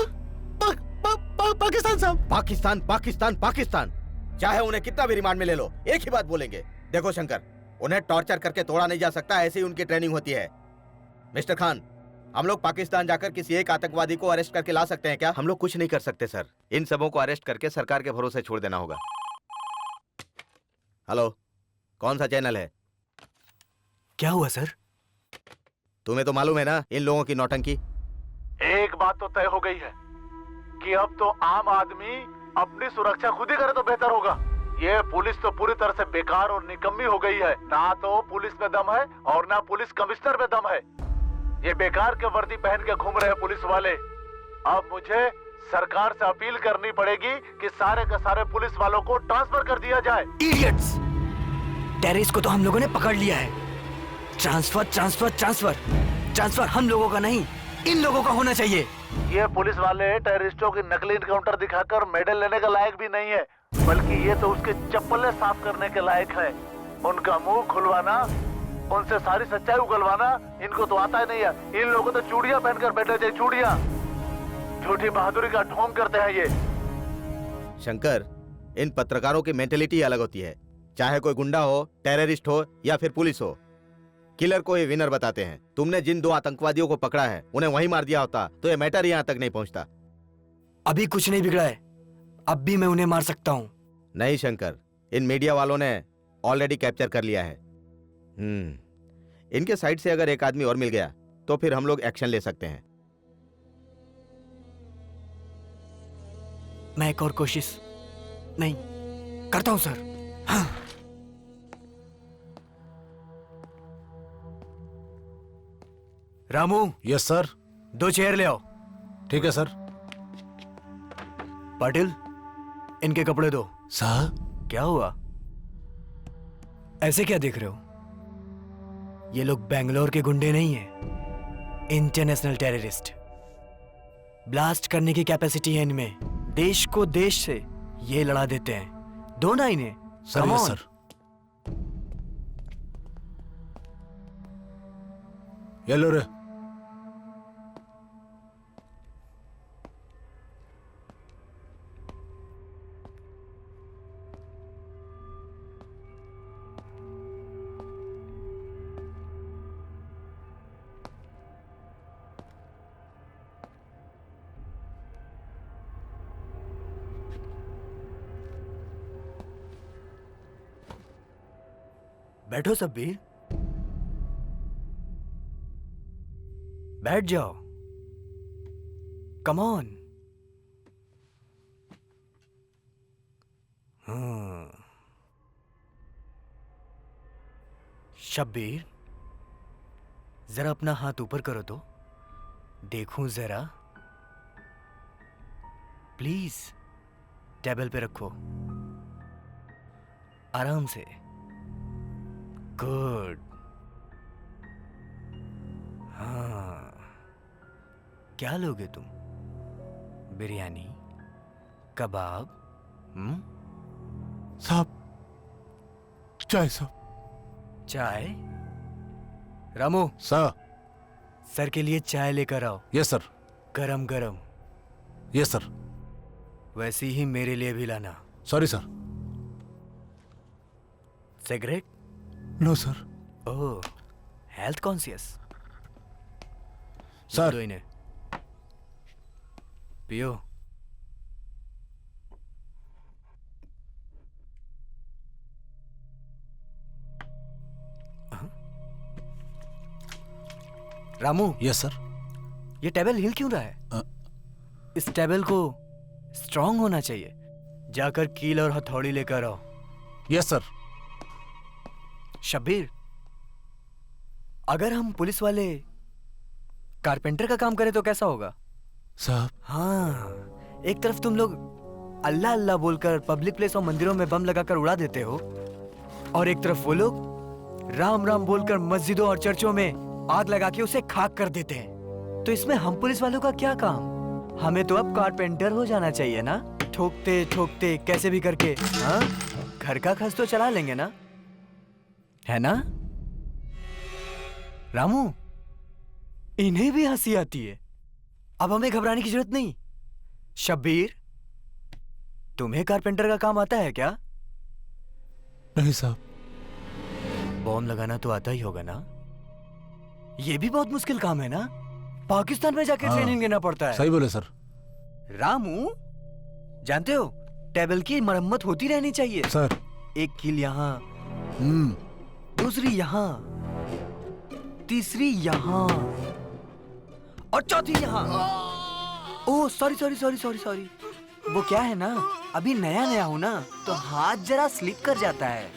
पाकिस्तान साहब। पाकिस्तान पाकिस्तान पाकिस्तान, चाहे उन्हें कितना भी रिमांड में ले लो, एक ही बात बोलेंगे। देखो शंकर, उन्हें टॉर्चर करके तोड़ा नहीं जा सकता, ऐसे ही उनकी ट्रेनिंग होती है। मिस्टर खान, हम लोग पाकिस्तान जाकर किसी एक आतंकवादी को अरेस्ट करके ला सकते हैं क्या? हम लोग कुछ नहीं कर सकते सर, इन सबों को अरेस्ट करके सरकार के भरोसे छोड़ देना होगा। हेलो, कौन सा चैनल है? क्या हुआ सर? तुम्हें तो मालूम है ना इन लोगों की नौटंकी। एक बात तो तय हो गई है कि अब तो आम आदमी अपनी सुरक्षा खुद ही करे तो बेहतर होगा। ये पुलिस तो पूरी तरह से बेकार और निकम्मी हो गई है। ना तो पुलिस में दम है और ना पुलिस कमिश्नर में दम है। ये बेकार के वर्दी पहन के घूम रहे पुलिस वाले। अब मुझे सरकार से अपील करनी पड़ेगी कि सारे के सारे पुलिस वालों को ट्रांसफर कर दिया जाए। इडियट्स! टेररिस्ट को तो हम लोगों ने पकड़ लिया है। ट्रांसफर ट्रांसफर ट्रांसफर ट्रांसफर हम लोगों का नहीं, इन लोगों का होना चाहिए। ये पुलिस वाले टेररिस्टों की नकली इनकाउंटर दिखाकर मेडल लेने के लायक भी नहीं है, बल्कि ये तो उसके चप्पलें साफ करने के लायक है। उनका मुंह खुलवाना, उनसे सारी सच्चाई उगलवाना इनको तो आता ही नहीं है। इन लोगों तो चूड़ियां पहनकर बैठे थे, चूड़ियां। झूठी बहादुरी का ढोंग करते हैं ये। शंकर, इन पत्रकारों की मेंटेलिटी अलग होती है। चाहे कोई गुंडा हो, टेररिस्ट हो या फिर पुलिस हो, किलर को ही विनर बताते हैं। तुमने जिन 2 आतंकवादियों को पकड़ा है उन्हें वहीं मार दिया होता तो ये मैटर यहाँ तक नहीं पहुंचता। अभी कुछ नहीं बिगड़ा है, अब भी मैं उन्हें मार सकता हूँ। नहीं शंकर, इन मीडिया वालों ने ऑलरेडी कैप्चर कर लिया है। इनके साइड से अगर एक आदमी और मिल गया तो फिर हम लोग एक्शन ले सकते हैं। मैं एक और कोशिश नहीं करता हूं सर। हाँ। रामू। Yes sir. 2 चेयर ले आओ। ठीक है सर। पाटिल, इनके कपड़े दो। सर क्या हुआ? ऐसे क्या देख रहे हो? ये लोग बेंगलोर के गुंडे नहीं हैं, इंटरनेशनल टेररिस्ट। ब्लास्ट करने की कैपेसिटी है इनमें। देश को देश से ये लड़ा देते हैं। दो ना इन्हें। सर। Yes sir. ये लो रे। बैठो सब्बीर, बैठ जाओ। Come on. शब्बीर, जरा अपना हाथ ऊपर करो तो देखूं जरा। प्लीज टेबल पे रखो, आराम से। गुड। हाँ, क्या लोगे तुम? बिरयानी, कबाब? साहब, चाय साहब। चाय? रामू। सर। सर के लिए चाय लेकर आओ। Yes sir. गरम गरम। Yes sir. वैसी ही मेरे लिए भी लाना। Sorry sir. Cigarette? No sir. Oh, health conscious. Sir. दो इन्हें। पियो। Ramu, yes sir. ये टेबल हिल क्यों रहा है? इस टेबल को स्ट्रांग होना चाहिए। जाकर कील और हथौड़ी लेकर आओ। Yes sir. शब्बीर, अगर हम पुलिस वाले कारपेंटर का काम करें तो कैसा होगा? साहब। हाँ, एक तरफ तुम लोग अल्लाह अल्लाह बोलकर पब्लिक प्लेस और मंदिरों में बम लगाकर उड़ा देते हो, और एक तरफ वो लोग राम राम बोलकर मस्जिदों और चर्चों में आग लगा के उसे खाक कर देते हैं। तो इसमें हम पुलिस वालों का क्या काम? हमें तो अब कारपेंटर हो जाना चाहिए ना? ठोकते ठोकते कैसे भी करके, हाँ, घर का खर्च तो चला लेंगे ना, है ना? रामू, इन्हें भी हंसी आती है। अब हमें घबराने की जरूरत नहीं। शब्बीर, तुम्हें कारपेंटर का काम आता है क्या? नहीं साहब। बॉम्ब लगाना तो आता ही होगा ना? ये भी बहुत मुश्किल काम है ना? पाकिस्तान में जाके ट्रेनिंग लेना पड़ता है। सही बोले सर। रामू, जानते हो टेबल की मरम्मत होती रहनी चाहिए सर। एक कील यहाँ, दूसरी यहाँ, तीसरी यहाँ और चौथी यहाँ। Oh sorry sorry sorry sorry sorry. वो क्या है ना, अभी नया नया हूं ना, तो हाथ जरा स्लिप कर जाता है।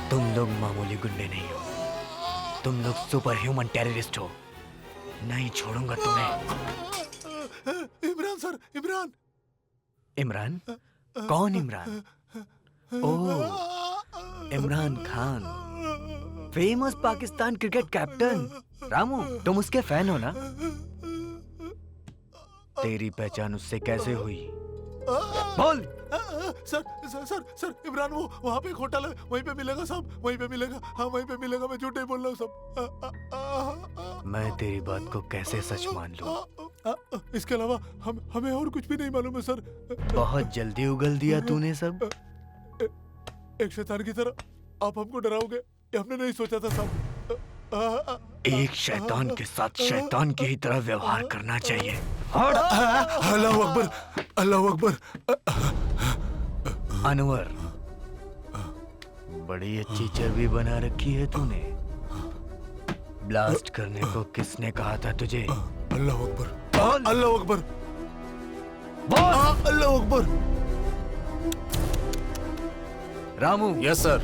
तुम लोग मामूली गुंडे नहीं हो, तुम लोग सुपर ह्यूमन टेररिस्ट हो। नहीं छोड़ूंगा तुम्हें। इमरान सर, इमरान। इमरान? कौन Imran? Oh, Imran Khan, famous Pakistan cricket captain. Ramu, तुम उसके फैन हो ना? तेरी पहचान उससे कैसे हुई? बोल। Sir sir sir sir, Imran वो वहाँ पे एक होटल है, वहीं पे मिलेगा साहब, वहीं पे मिलेगा। हाँ वहीं पे मिलेगा, मैं झूठ नहीं बोल रहा हूँ सब। मैं तेरी बात को कैसे सच मान लूं? इसके अलावा हमें और कुछ भी नहीं मालूम है सर। बहुत जल्दी उगल दिया तूने सब। एक शैतान की तरह आप हमको डराओगे, ये हमने नहीं सोचा था साहब। एक शैतान के साथ शैतान की ही तरह व्यवहार करना चाहिए। अल्लाह अकबर, अल्लाह अकबर। अनवर, बड़ी अच्छी चर्बी बना रखी है तूने। ब्लास्ट करने को किसने कहा था तुझे? अल्लाह अकबर, अल्लाह अकबर, अल्लाह अकबर। रामू। Yes sir.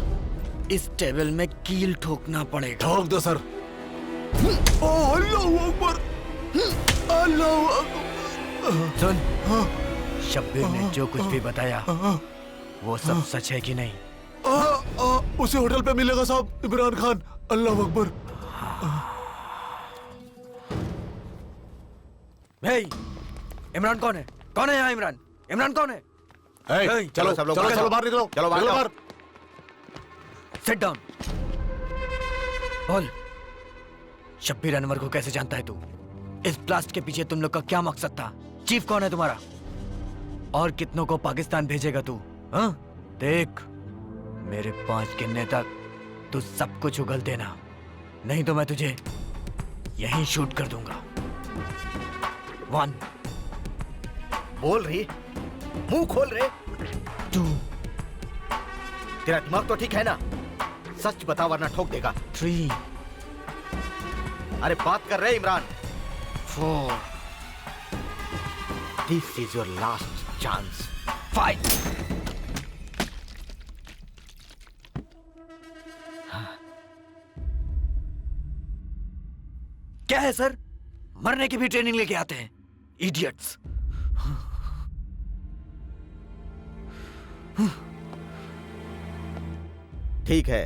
इस टेबल में कील ठोकना पड़ेगा। ठोक दो सर। अल्लाह अकबर, अल्लाह अकबर। सुन, शब्बीर ने जो कुछ भी बताया वो सब सच है कि नहीं? उसे होटल पे मिलेगा साहब, इमरान खान। अल्लाह अकबर। इमरान कौन है? कौन है यहाँ इमरान? इमरान कौन है? चलो सब लोग, चलो बाहर निकलो, चलो बाहर। Sit down. बोल, शब्बीर अनवर को कैसे जानता है तू? इस ब्लास्ट के पीछे तुम लोग का क्या मकसद था? चीफ कौन है तुम्हारा? और कितनों को पाकिस्तान भेजेगा तू? हाँ? देख, मेरे 5 गिनने तक तू सब कुछ उगल देना, नहीं तो मैं तुझे यहीं शूट कर दूंगा। 1। बोल रही, मुंह खोल रहे। 2। तेरा दिमाग तो ठीक है ना? सच बता वरना ठोक देगा। 3। अरे बात कर रहे Imran. 4। This is your last chance. 5। क्या है सर? मरने की भी ट्रेनिंग लेके आते हैं, इडियट्स। ठीक है,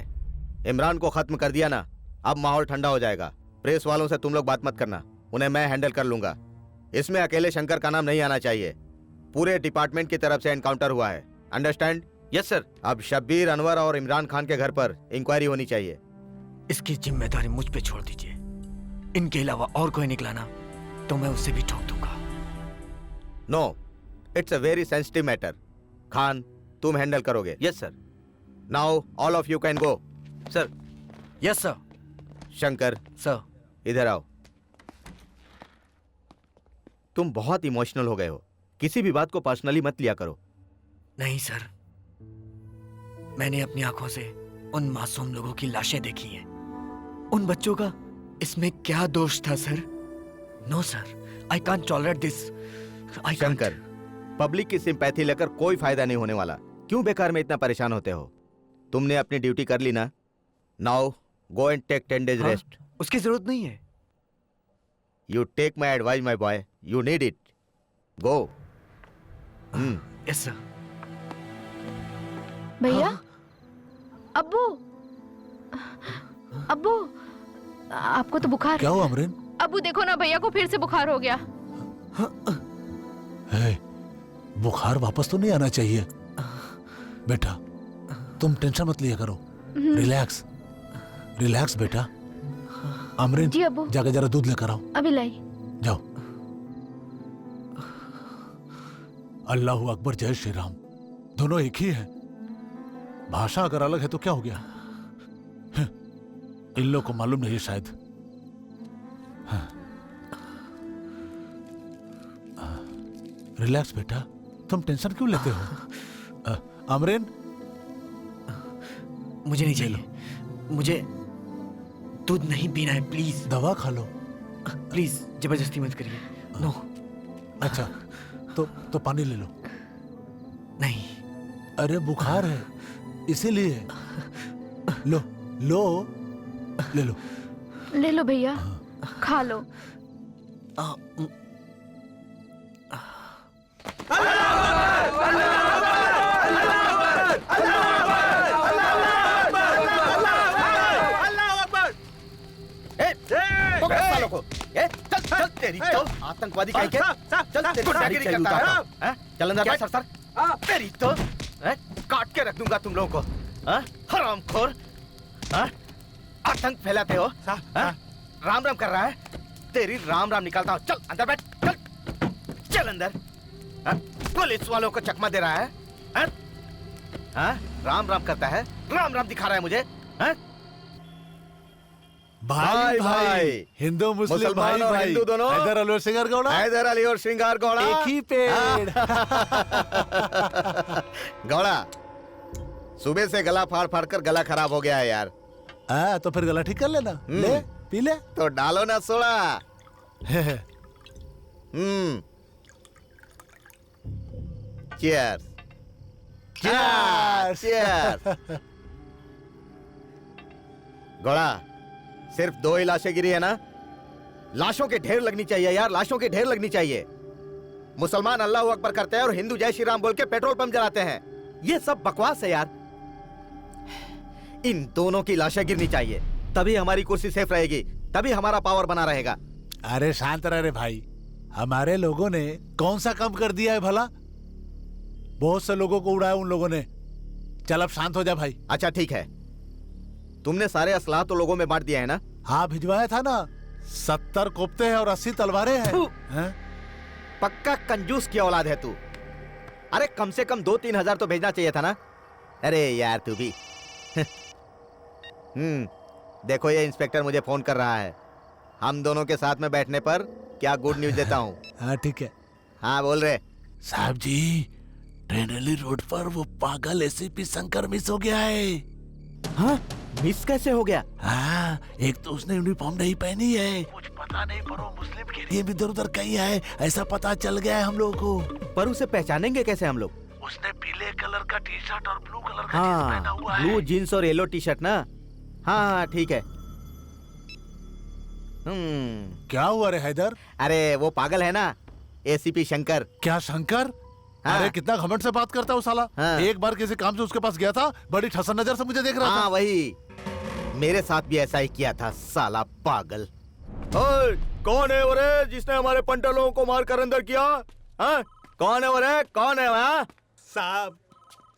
इमरान को खत्म कर दिया ना, अब माहौल ठंडा हो जाएगा। प्रेस वालों से तुम लोग बात मत करना, उन्हें मैं हैंडल कर लूंगा। इसमें अकेले शंकर का नाम नहीं आना चाहिए। पूरे डिपार्टमेंट की तरफ से एनकाउंटर हुआ है, अंडरस्टैंड? Yes sir. अब शब्बीर, अनवर और इमरान खान के घर पर इंक्वायरी होनी चाहिए। इसकी जिम्मेदारी मुझ पे छोड़ दीजिए। इनके अलावा और कोई निकला ना तो मैं उसे भी ठोक दूंगा। No, it's a very sensitive matter. Khan, तुम हैंडल करोगे? Yes sir. Now all of you can go. Sir. Yes sir. Shankar sir, इधर आओ। तुम बहुत इमोशनल हो गए हो। किसी भी बात को पर्सनली मत लिया करो। नहीं सर, मैंने अपनी आंखों से उन मासूम लोगों की लाशें देखी हैं। उन बच्चों का इसमें क्या दोष था sir? No sir, I can't tolerate this. Shankar, public की सिंपैथी लेकर कोई फायदा नहीं होने वाला। क्यों बेकार में इतना परेशान होते हो? तुमने अपनी ड्यूटी कर ली ना, now go and take 10 days rest. उसकी जरूरत नहीं है। You take my advice my boy, you need it. Go. Yes sir. भैया, अब्बू, अब्बू, आपको तो बुखार क्या हुआ अमरीन? अब्बू देखो ना, भैया को फिर से बुखार हो गया। है, बुखार वापस तो नहीं आना चाहिए। बेटा तुम टेंशन मत लिया करो, रिलैक्स रिलैक्स बेटा। अमरीन जी अब्बू। जाकर जरा दूध लेकर आओ। अभी लाई। जाओ। अल्लाह अकबर, जय श्री राम। दोनों एक ही हैं। भाषा अगर अलग है तो क्या हो गया? इन लोगों को मालूम नहीं है शायद। रिलैक्स बेटा, तुम टेंशन क्यों लेते हो? अमरीन, मुझे नहीं चाहिए, मुझे दूध नहीं पीना है, प्लीज। दवा खा लो। प्लीज जबरदस्ती मत करिए। नो। अच्छा तो पानी ले लो। नहीं। अरे बुखार है इसीलिए। लो लो, ले लो। ले लो भैया, खा लो। तेरी तो आतंकवादी कहीं के चल तेरी दाढ़ी करता है। चल अंदर बैठ सर। तेरी तो काट के रख दूंगा तुम लोगों को। हरामखोर, आतंक फैलाते हो। राम राम कर रहा है, तेरी राम राम निकालता हूँ। चल अंदर बैठ, चल चल अंदर। पुलिस वालों को चकमा दे रहा है। राम राम करता है, राम राम दिखा रहा है मुझे। भाई भाई, हिंदू मुस्लिम भाई और भाई, हिंदू दोनों। हैदर अली और श्रृंगार गौड़ा, हैदर अली और श्रृंगार गौड़ा एक ही पेड़। गौड़ा, सुबह से गला फाड़ फाड़ कर गला खराब हो गया है यार। तो फिर गला ठीक कर लेना। ले पी ले। तो डालो ना soda. Cheers cheers cheers. Gowda, सिर्फ 2 ही लाशें गिरी है ना? लाशों के ढेर लगनी चाहिए यार, लाशों के ढेर लगनी चाहिए। मुसलमान अल्लाह अकबर करते हैं और हिंदू जय श्री राम बोल के पेट्रोल पंप जलाते हैं। ये सब बकवास है यार। इन दोनों की लाशें गिरनी चाहिए, तभी हमारी कुर्सी सेफ रहेगी, तभी हमारा पावर बना रहेगा। अरे शांत रह रे भाई, हमारे लोगों ने कौन सा कम कर दिया है भला? बहुत से लोगों को उड़ाया उन लोगों ने। चल अब शांत हो जा भाई। अच्छा ठीक है, तुमने सारे असलाह तो लोगों में बांट दिया है ना? हाँ भिजवाया था ना। 70 कोफ्ते हैं और 80 तलवारें हैं। पक्का कंजूस की औलाद है तू। अरे कम से कम 2-3 हजार तो भेजना चाहिए था ना। अरे यार तू भी। देखो ये इंस्पेक्टर मुझे फोन कर रहा है। हम दोनों के साथ में बैठने पर क्या गुड न्यूज देता हूँ। हाँ ठीक है। हाँ बोल रहे साहब जी, ट्रेनली रोड पर वो पागल एसीपी शंकर मिस हो गया है। हाँ मिस कैसे हो गया? हाँ, एक तो उसने यूनिफॉर्म नहीं पहनी है, कुछ पता नहीं पर वो मुस्लिम के लिए भी इधर उधर कहीं है, ऐसा पता चल गया है हम लोग को। पर उसे पहचानेंगे कैसे हम लोग? उसने पीले कलर का टी शर्ट और ब्लू कलर का जींस पहना हुआ है। ब्लू जीन्स और येलो टी शर्ट ना? हाँ ठीक है। क्या हुआ रे हैदर? अरे वो पागल है ना, एसीपी शंकर। क्या शंकर? हाँ। अरे कितना घमंड से बात करता है वो साला। हाँ। एक बार किसी काम से उसके पास गया था, बड़ी ठसन नजर से मुझे देख रहा था। वही मेरे साथ भी ऐसा ही किया था, साला पागल। ओए, कौन है वो रे जिसने हमारे पंटर लोगों को मार कर अंदर किया? हाँ? कौन है वो रे? कौन है वहाँ? साहब,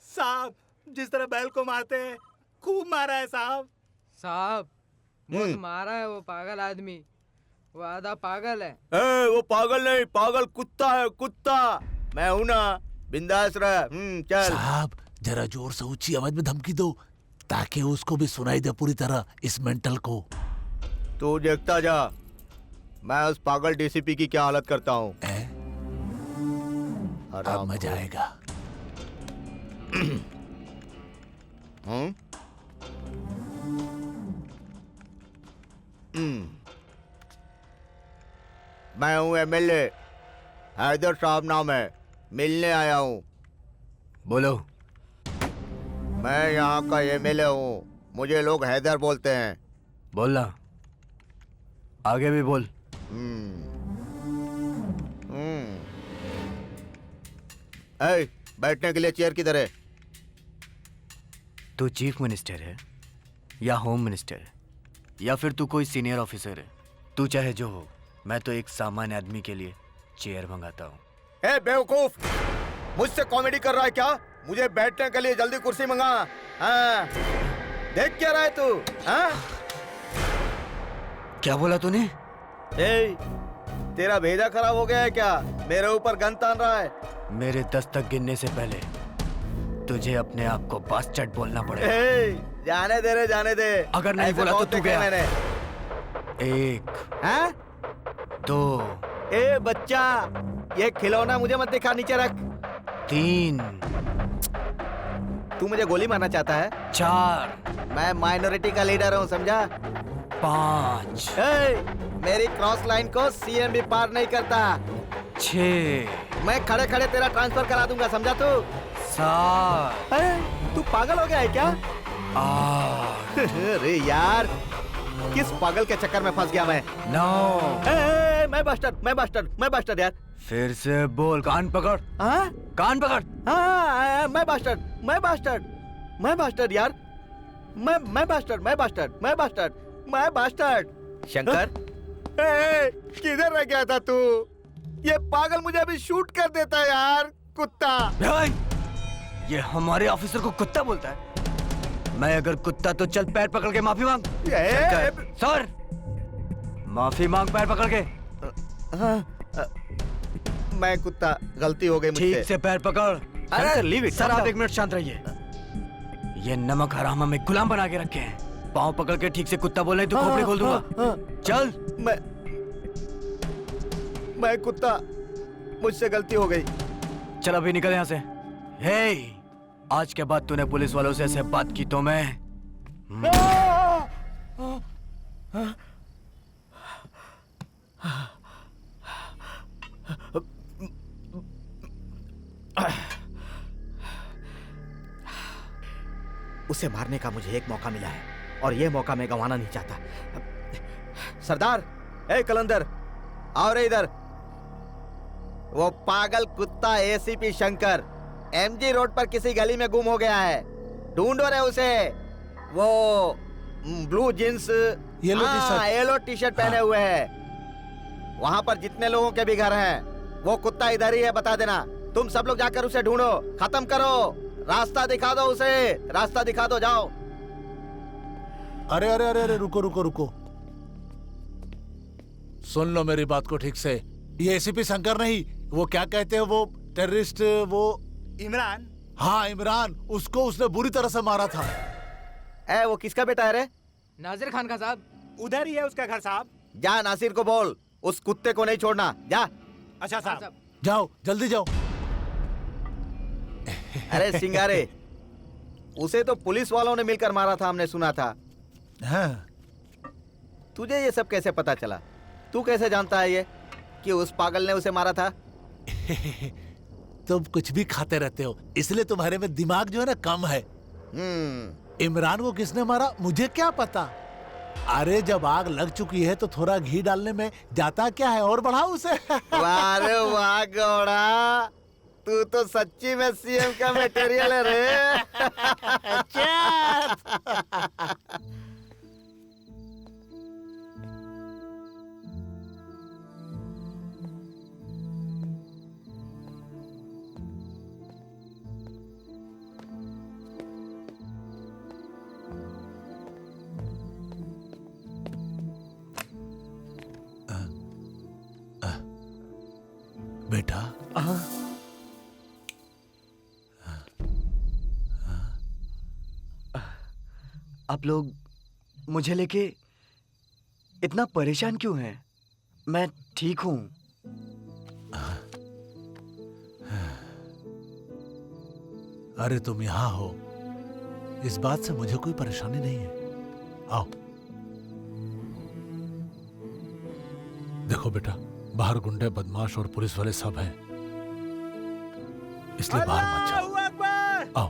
साहब, जिस तरह बैल को मारते हैं खूब मारा है साहब। साहब, बहुत मारा है वो पागल आदमी। वो आधा पागल है। वो पागल नहीं, पागल कुत्ता है, कुत्ता। मैं हूं ना, बिंदास रह। चल साहब, जरा जोर से ऊंची आवाज में धमकी दो ताकि उसको भी सुनाई दे पूरी तरह, इस मेंटल को। तू देखता जा, मैं उस पागल डीसीपी की क्या हालत करता हूँ। अब मजा आएगा। मैं हूँ एमएलए, हैदर साहब नाम है, मिलने आया हूँ। बोलो। मैं यहाँ का एमएलए हूँ, मुझे लोग हैदर बोलते हैं। बोलना, आगे भी बोल। ए, बैठने के लिए चेयर किधर है? तू चीफ मिनिस्टर है या होम मिनिस्टर है या फिर तू कोई सीनियर ऑफिसर है, तू चाहे जो हो, मैं तो एक सामान्य आदमी के लिए चेयर मंगाता हूँ। ए बेवकूफ, मुझसे कॉमेडी कर रहा है क्या? मुझे बैठने के लिए जल्दी कुर्सी मंगा। हाँ, देख क्या रहा है तू? हाँ? क्या बोला तूने? ए, तेरा भेजा खराब हो गया है क्या? मेरे ऊपर गन तान रहा है। मेरे 10 तक गिनने से पहले तुझे अपने आप को बास्टर्ड बोलना पड़ेगा। जाने दे रे, जाने दे। अगर नहीं बोला तो तू गया। मैंने 1 हाँ? 2 ए बच्चा, ये खिलौना मुझे मत दिखा, नीचे रख। 3 तू मुझे गोली मारना चाहता है? 4 मैं माइनॉरिटी का लीडर हूँ, समझा? 5 मेरी क्रॉस लाइन को सीएम भी पार नहीं करता। 6 मैं खड़े खड़े तेरा ट्रांसफर करा दूंगा, समझा तू? 7 तू पागल हो गया है क्या? 8 अरे यार, किस पागल के चक्कर में फंस गया मैं? 9 मैं बास्टर्ड यार। फिर से बोल, कान पकड़। हाँ? कान पकड़। हाँ, मैं बास्टर्ड यार। मैं बास्टर्ड। शंकर, किधर रह गया था तू? ये पागल मुझे अभी शूट कर देता यार, कुत्ता। ये हमारे ऑफिसर को कुत्ता बोलता है? मैं अगर कुत्ता तो चल पैर पकड़ के माफी मांग। सर, माफी मांग पैर पकड़ के। मैं कुत्ता, गलती हो गई मुझसे। ठीक से पैर पकड़। अरे लीव इट। सर, आप 1 मिनट शांत रहिए। ये नमक हराम हमें गुलाम बना के रखे हैं। पाँव पकड़ के ठीक से कुत्ता बोले तो खोपड़ी खोल दूंगा। चल। मैं कुत्ता, मुझसे गलती हो गई। चल अभी निकल यहाँ से। हे, आज के बाद तूने पुलिस वालों से ऐसे बात की तो मैं उसे मारने का मुझे एक मौका मिला है और ये मौका मैं गंवाना नहीं चाहता। सरदार, ए कलंदर, आओ रे इधर। वो पागल कुत्ता एसीपी शंकर एमजी रोड पर किसी गली में गुम हो गया है, ढूंढो रे उसे। वो blue jeans, yellow T shirt पहने हुए है। वहां पर जितने लोगों के भी घर हैं, वो कुत्ता इधर ही है, बता देना। तुम सब लोग जाकर उसे ढूंढो, खत्म करो, रास्ता दिखा दो उसे, रास्ता दिखा दो, जाओ। अरे अरे अरे अरे, रुको रुको रुको, सुन लो मेरी बात को ठीक से। ये एसीपी शंकर नहीं, वो क्या कहते हैं, वो टेररिस्ट, वो इमरान। हाँ इमरान, उसको उसने बुरी तरह से मारा था। वो किसका बेटा है रे? नाजिर खान का साहब। उधर ही है उसका घर साहब। जा नासिर को बोल, उस कुत्ते को नहीं छोड़ना, जा। अच्छा साहब। जाओ, जल्दी जाओ। अरे सिंगारे, उसे तो पुलिस वालों ने मिलकर मारा था, हमने सुना था। हाँ। तुझे ये सब कैसे पता चला? तू कैसे जानता है ये कि उस पागल ने उसे मारा था? तुम कुछ भी खाते रहते हो, इसलिए तुम्हारे में दिमाग जो है ना कम है। इमरान को किसने मारा मुझे क्या पता। अरे जब आग लग चुकी है तो थोड़ा घी डालने में जाता क्या है, और बढ़ाओ उसे। वाह रे वाह गौड़ा, तू तो सच्ची में सीएम का मटेरियल है रे। बेटा, आप लोग मुझे लेके इतना परेशान क्यों हैं? मैं ठीक हूँ। अरे तुम यहाँ हो, इस बात से मुझे कोई परेशानी नहीं है। आओ। देखो बेटा, बाहर गुंडे, बदमाश और पुलिस वाले सब हैं, इसलिए बाहर मत जाओ। आओ।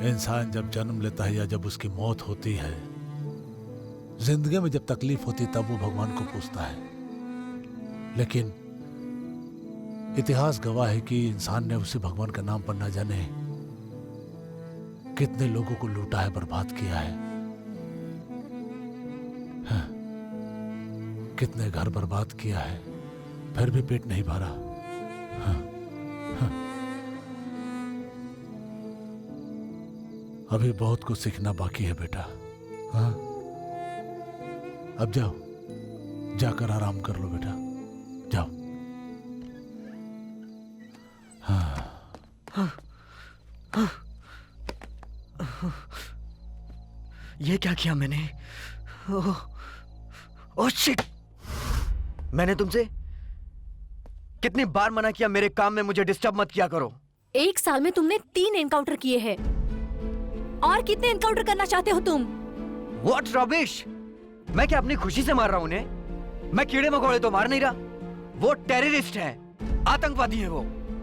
इंसान जब जन्म लेता है या जब उसकी मौत होती है, जिंदगी में जब तकलीफ होती तब वो भगवान को पूछता है, लेकिन इतिहास गवाह है कि इंसान ने उसी भगवान के नाम पर न जाने कितने लोगों को लूटा है, बर्बाद किया है। हाँ, कितने घर बर्बाद किया है, फिर भी पेट नहीं भरा। हाँ, हाँ। अभी बहुत कुछ सीखना बाकी है बेटा। हाँ? अब जाओ, जाकर आराम कर लो बेटा, जाओ। ये क्या किया मैंने? Oh shit! मैंने तुमसे कितनी बार मना किया मेरे काम में मुझे डिस्टर्ब मत किया करो। 1 साल में तुमने 3 एनकाउंटर किए हैं, और कितने एनकाउंटर करना चाहते हो तुम? What rubbish! मैं क्या अपनी खुशी से मार रहा हूँ उन्हें? मैं कीड़े मकोड़े तो मार नहीं रहा। वो टेररिस्ट है, आतंकवादी है, वो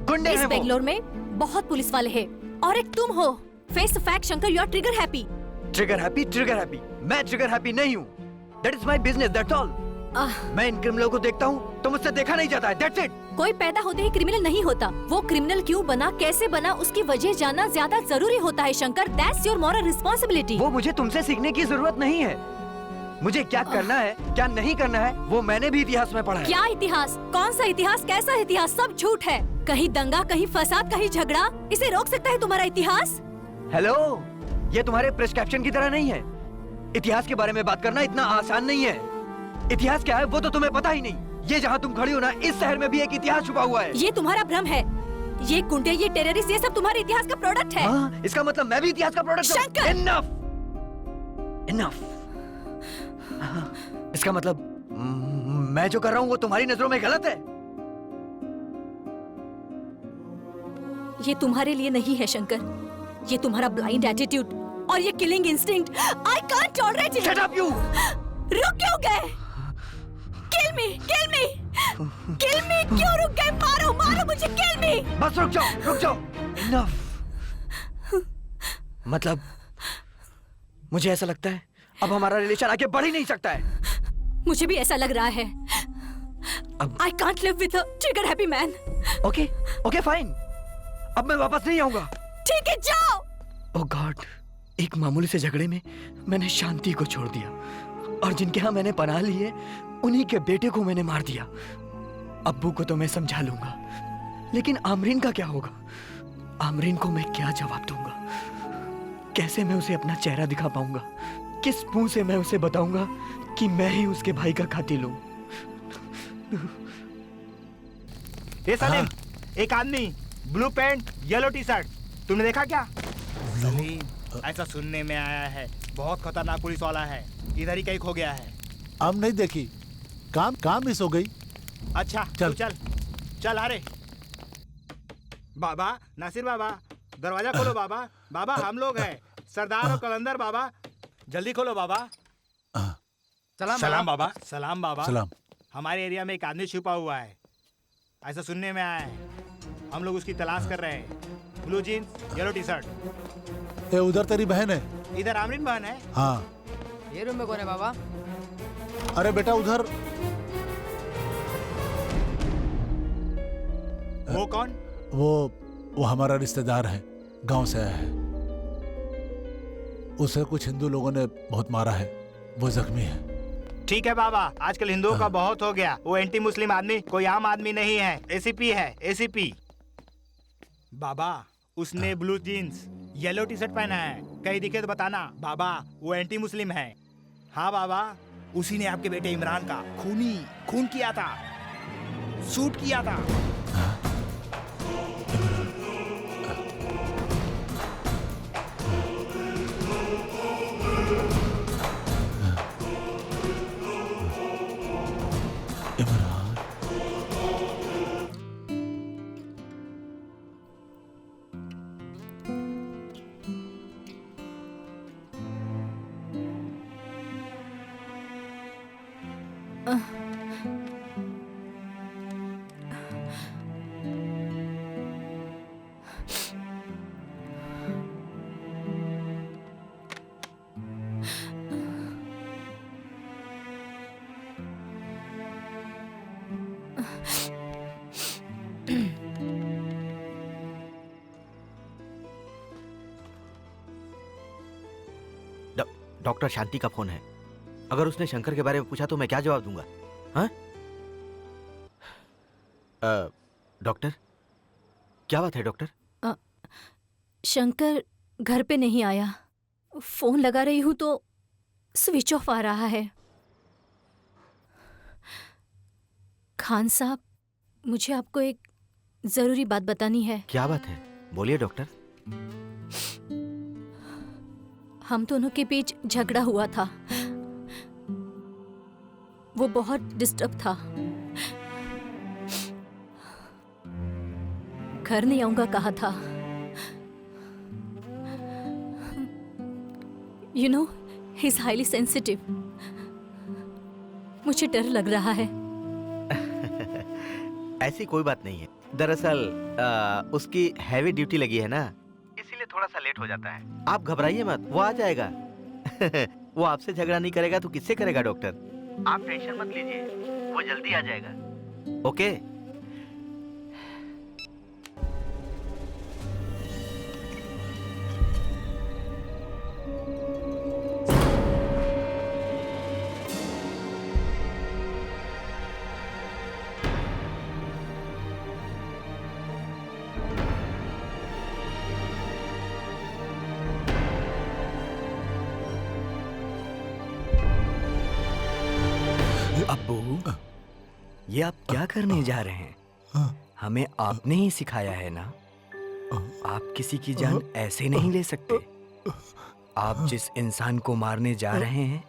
गुंडे हैं। इस बेंगलोर में बहुत पुलिस वाले हैं, और एक तुम हो। Face the fact Shankar, you are trigger happy. Trigger happy? Trigger happy? मैं ट्रिगर हैप्पी नहीं हूँ। That is my business, that's all. मैं इन क्रिमिनलों को देखता हूँ तो मुझसे देखा नहीं जाता है, that's it. कोई पैदा होते ही क्रिमिनल नहीं होता। वो क्रिमिनल क्यों बना, कैसे बना, उसकी वजह जानना ज्यादा जरूरी होता है Shankar. That's your moral responsibility. वो मुझे तुमसे सीखने की जरूरत नहीं है। मुझे क्या करना है, क्या नहीं करना है, वो मैंने भी इतिहास में पढ़ा है। क्या इतिहास? कौन सा इतिहास, कैसा इतिहास? सब झूठ है। कहीं दंगा, कहीं फसाद, कहीं झगड़ा। इसे रोक सकता है तुम्हारा इतिहास? हेलो, ये तुम्हारे प्रिस्क्रिप्शन की तरह नहीं है। इतिहास के बारे में बात करना इतना आसान नहीं है। इतिहास क्या है वो तो तुम्हें पता ही नहीं। ये जहाँ तुम खड़ी हो ना, इस शहर में भी एक इतिहास छुपा हुआ है। ये तुम्हारा भ्रम है। ये गुंडे, ये टेररिस्ट, ये सब तुम्हारे इतिहास का प्रोडक्ट है। हाँ, इसका मतलब मैं भी इतिहास का प्रोडक्ट हूँ। शंकर! Enough! Enough! इसका मतलब मैं जो कर रहा हूँ वो तुम्हारी नजरों में गलत है। ये तुम्हारे लिए नहीं है शंकर। ये तुम्हारा ब्लाइंड एटीट्यूड और ये killing instinct. I can't tolerate it. Shut up you! रुक क्यों गए? Kill me, kill me, kill me! क्यों रुक गए? मारो, मारो मुझे, kill me! बस रुक जाओ, रुक जाओ। Enough! मतलब मुझे ऐसा लगता है अब हमारा रिलेशन आगे बढ़ ही नहीं सकता है। मुझे भी ऐसा लग रहा है। I can't live with a trigger happy man. Okay, okay, fine. अब मैं वापस नहीं आऊंगा। ठीक है, जाओ। Oh God, एक मामूली से झगड़े में मैंने शांति को छोड़ दिया, और जिनके यहाँ मैंने पनाह ली है उन्हीं के बेटे को मैंने मार दिया। अब्बू को तो मैं समझा लूंगा, लेकिन आमरीन का क्या होगा? आमरीन को मैं क्या जवाब दूंगा? कैसे मैं उसे अपना चेहरा दिखा पाऊंगा? किस मुंह से मैं उसे बताऊंगा कि मैं ही उसके भाई का कातिल हूं? ये सलीम, एक आदमी blue pant yellow T shirt, तुमने देखा क्या? सलीम, ऐसा सुनने में आया है बहुत खतरनाक पुलिस वाला है, इधर ही कहीं खो गया है। अब नहीं देखी, काम मिस हो गई। अच्छा चल चल चल। अरे बाबा, नासिर बाबा, दरवाजा खोलो बाबा। बाबा हम लोग हैं, सरदार और कलंदर बाबा, जल्दी खोलो बाबा। सलाम बाबा। सलाम बाबा। सलाम। हमारे एरिया में एक आदमी छुपा हुआ है, ऐसा सुनने में आया है। हम लोग उसकी तलाश कर रहे हैं। Blue jeans, yellow T shirt. ये उधर तेरी बहन है? इधर आमरीन बहन है। हाँ। ये रूम में कौन है बाबा? अरे बेटा उधर। वो कौन? वो हमारा रिश्तेदार है, गांव से आया है। उसे कुछ हिंदू लोगों ने बहुत मारा है, वो जख्मी है। ठीक है बाबा, आजकल हिंदुओं का बहुत हो गया। वो एंटी मुस्लिम आदमी कोई आम आदमी नहीं है, एसीपी है, एसीपी। बाबा, उसने blue jeans yellow T shirt पहना है, कहीं दिखे तो बताना। बाबा, वो एंटी मुस्लिम है। हाँ बाबा, उसी ने आपके बेटे इमरान का खून किया था, शूट किया था। डॉक्टर शांति का फोन है। अगर उसने शंकर के बारे में पूछा तो मैं क्या जवाब दूंगा? हाँ? डॉक्टर, क्या बात है डॉक्टर? शंकर घर पे नहीं आया। फोन लगा रही हूं तो स्विच ऑफ आ रहा है। खान साहब, मुझे आपको एक जरूरी बात बतानी है। क्या बात है? बोलिए डॉक्टर। हम दोनों के बीच झगड़ा हुआ था। वो बहुत डिस्टर्ब था। घर नहीं आऊंगा कहा था। You know, he is highly sensitive. मुझे डर लग रहा है। ऐसी कोई बात नहीं है। दरअसल उसकी हैवी ड्यूटी लगी है ना, इसीलिए थोड़ा सा लेट हो जाता है। आप घबराइए मत, वो आ जाएगा। वो आपसे झगड़ा नहीं करेगा तो किससे करेगा डॉक्टर? आप टेंशन मत लीजिए, वो जल्दी आ जाएगा। ओके? अब्बू, ये आप क्या करने जा रहे हैं? हमें आपने ही सिखाया है ना, आप किसी की जान ऐसे नहीं ले सकते। आप जिस इंसान को मारने जा रहे हैं,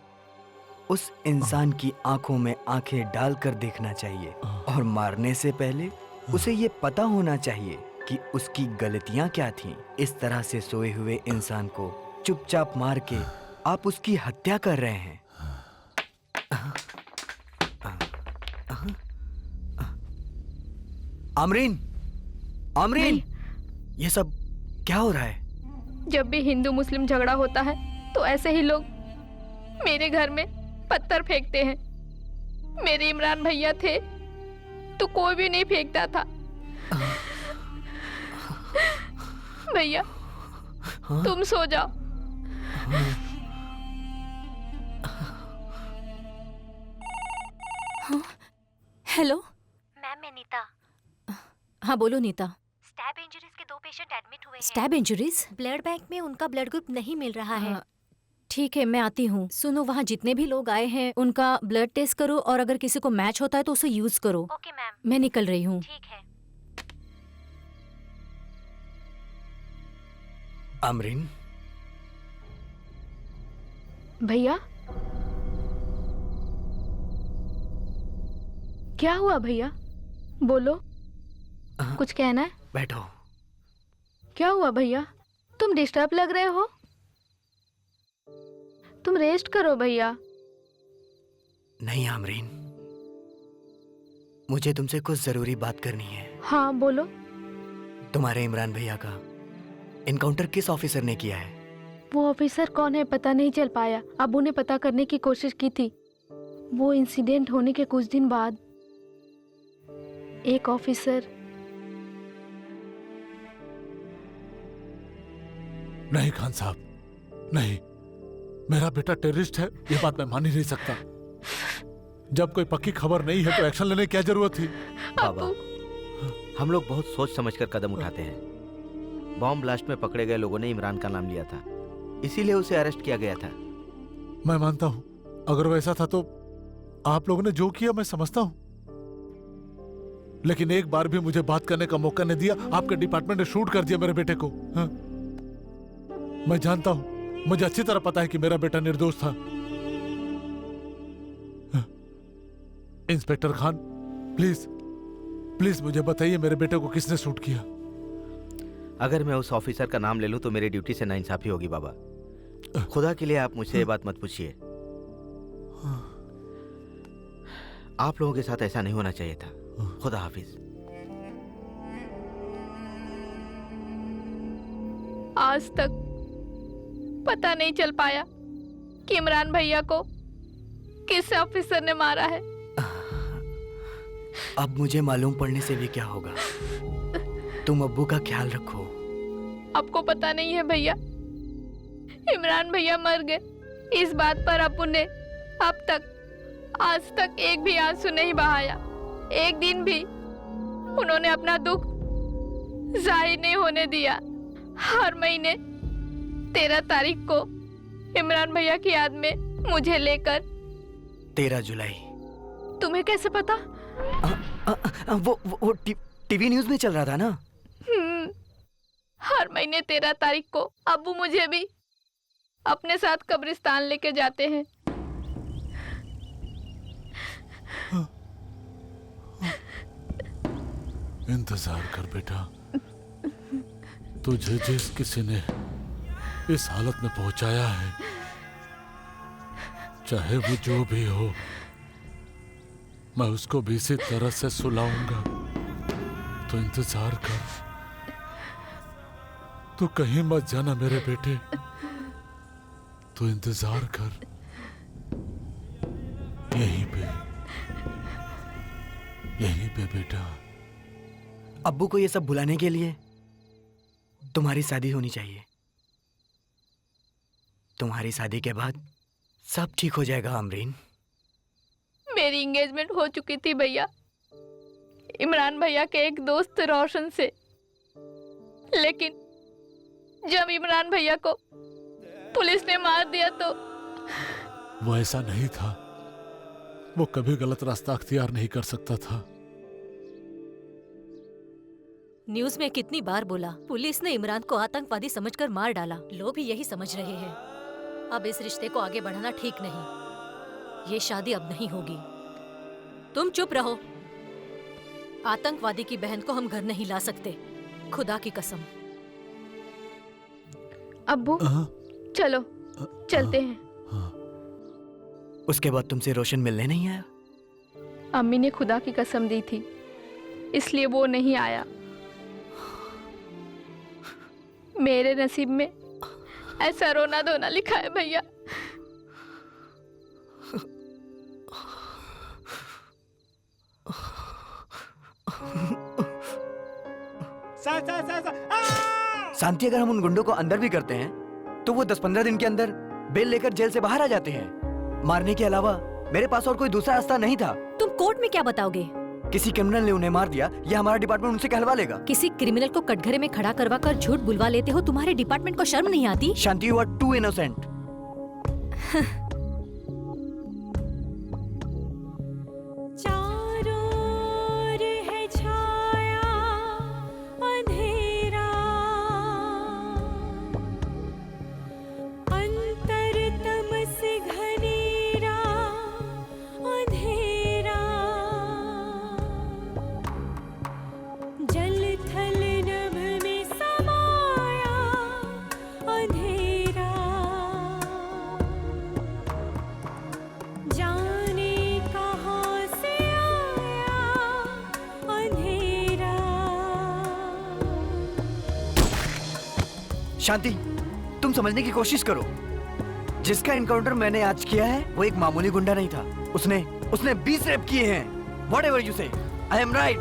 उस इंसान की आंखों में आंखें डालकर देखना चाहिए, और मारने से पहले उसे ये पता होना चाहिए कि उसकी गलतियां क्या थीं। इस तरह से सोए हुए इंसान को चुपचाप मार के आप उसकी हत्या कर रहे हैं। आमरीन, आमरीन, ये सब क्या हो रहा है? जब भी हिंदू मुस्लिम झगड़ा होता है तो ऐसे ही लोग मेरे घर में पत्थर फेंकते हैं। मेरे इमरान भैया थे तो कोई भी नहीं फेंकता था। भैया, तुम सो जाओ। हेलो मैम, मैं नीता। हाँ बोलो नीता। स्टैब इंजरीज के 2 पेशेंट एडमिट हुए हैं। Stab injuries? ब्लड बैंक में उनका ब्लड ग्रुप नहीं मिल रहा है। ठीक है, मैं आती हूँ। सुनो, वहाँ जितने भी लोग आए हैं उनका ब्लड टेस्ट करो, और अगर किसी को मैच होता है तो उसे यूज करो। Okay ma'am. मैं निकल रही हूँ। ठीक है। आमरीन, भैया, क्या हुआ भैया? बोलो, कुछ कहना है? बैठो। क्या हुआ भैया? तुम डिस्टर्ब लग रहे हो। तुम रेस्ट करो भैया। नहीं आमरीन, मुझे तुमसे कुछ जरूरी बात करनी है। हाँ बोलो। तुम्हारे इमरान भैया का इनकाउंटर किस ऑफिसर ने किया है? वो ऑफिसर कौन है पता नहीं चल पाया। अबू ने पता करने की कोशिश की थी। वो इंसिडेंट होने के कुछ दिन बाद एक ऑफिसर। नहीं खान साहब, नहीं, मेरा बेटा टेररिस्ट है, ये बात मैं मान ही नहीं सकता। जब कोई पक्की खबर नहीं है तो एक्शन लेने की क्या जरूरत थी? बाबा, हम लोग बहुत सोच समझकर कदम उठाते हैं। बॉम्ब ब्लास्ट में पकड़े गए लोगों ने इमरान का नाम लिया था, इसीलिए उसे अरेस्ट किया गया था। मैं मानता हूं, अगर वैसा था तो आप लोगों ने जो किया मैं समझता हूं, लेकिन एक बार भी मुझे बात करने का मौका नहीं दिया। आपके डिपार्टमेंट ने शूट कर दिया मेरे बेटे को। हाँ? मैं जानता हूं, मुझे अच्छी तरह पता है कि मेरा बेटा निर्दोष था। हाँ? इंस्पेक्टर खान, प्लीज प्लीज मुझे बताइए मेरे बेटे को किसने शूट किया? अगर मैं उस ऑफिसर का नाम ले लूं तो मेरी ड्यूटी से नाइंसाफी होगी बाबा। खुदा के लिए आप मुझसे ये बात मत पूछिए। आप लोगों के साथ ऐसा नहीं होना चाहिए था। खुदा हाफिज। आज तक पता नहीं चल पाया कि इमरान भैया को किस ऑफिसर ने मारा है। अब मुझे मालूम पड़ने से भी क्या होगा। तुम अब्बू का ख्याल रखो। आपको पता नहीं है भैया, इमरान भैया मर गए इस बात पर अब्बू ने अब तक आज तक एक भी आंसू नहीं बहाया। एक दिन भी उन्होंने अपना दुख जाहिर नहीं होने दिया। हर महीने 13 तारीख को इमरान भैया की याद में मुझे लेकर। 13 जुलाई। तुम्हें कैसे पता? वो टीवी न्यूज में चल रहा था ना। हर महीने 13 तारीख को अब्बू मुझे भी अपने साथ कब्रिस्तान लेके जाते हैं। इंतजार कर बेटा, तुझे जिस किसी ने इस हालत में पहुंचाया है, चाहे वो जो भी हो, मैं उसको भी इसी तरह से सुलाऊंगा। तो इंतजार कर, तू कहीं मत जाना मेरे बेटे, तू इंतजार कर यहीं पे बेटा। अब्बू को ये सब भुलाने के लिए तुम्हारी शादी होनी चाहिए। तुम्हारी शादी के बाद सब ठीक हो जाएगा अमरीन। मेरी एंगेजमेंट हो चुकी थी भैया, इमरान भैया के एक दोस्त रोशन से। लेकिन जब इमरान भैया को पुलिस ने मार दिया तो वो ऐसा नहीं था, वो कभी गलत रास्ता अख्तियार नहीं कर सकता था। न्यूज में कितनी बार बोला, पुलिस ने इमरान को आतंकवादी समझकर मार डाला। लोग भी यही समझ रहे हैं। अब इस रिश्ते को आगे बढ़ाना ठीक नहीं। ये शादी अब नहीं होगी। तुम चुप रहो। आतंकवादी की बहन को हम घर नहीं ला सकते, खुदा की कसम। अब्बू चलो चलते हैं। उसके बाद तुमसे रोशन मिलने नहीं आया? अम्मी ने खुदा की कसम दी थी, इसलिए वो नहीं आया। मेरे नसीब में ऐसा रोना धोना लिखा है भैया। शांति, अगर हम उन गुंडों को अंदर भी करते हैं तो वो 10-15 दिन के अंदर बेल लेकर जेल से बाहर आ जाते हैं। मारने के अलावा मेरे पास और कोई दूसरा रास्ता नहीं था। तुम कोर्ट में क्या बताओगे? किसी क्रिमिनल ने उन्हें मार दिया, या हमारा डिपार्टमेंट उनसे कहलवा लेगा। किसी क्रिमिनल को कटघरे में खड़ा करवा कर झूठ बुलवा लेते हो। तुम्हारे डिपार्टमेंट को शर्म नहीं आती? शांति, यू आर टू इनोसेंट। शांति, तुम समझने की कोशिश करो। जिसका एनकाउंटर मैंने आज किया है वो एक मामूली गुंडा नहीं था। उसने 20 रेप किए हैं। Whatever you say, I am right.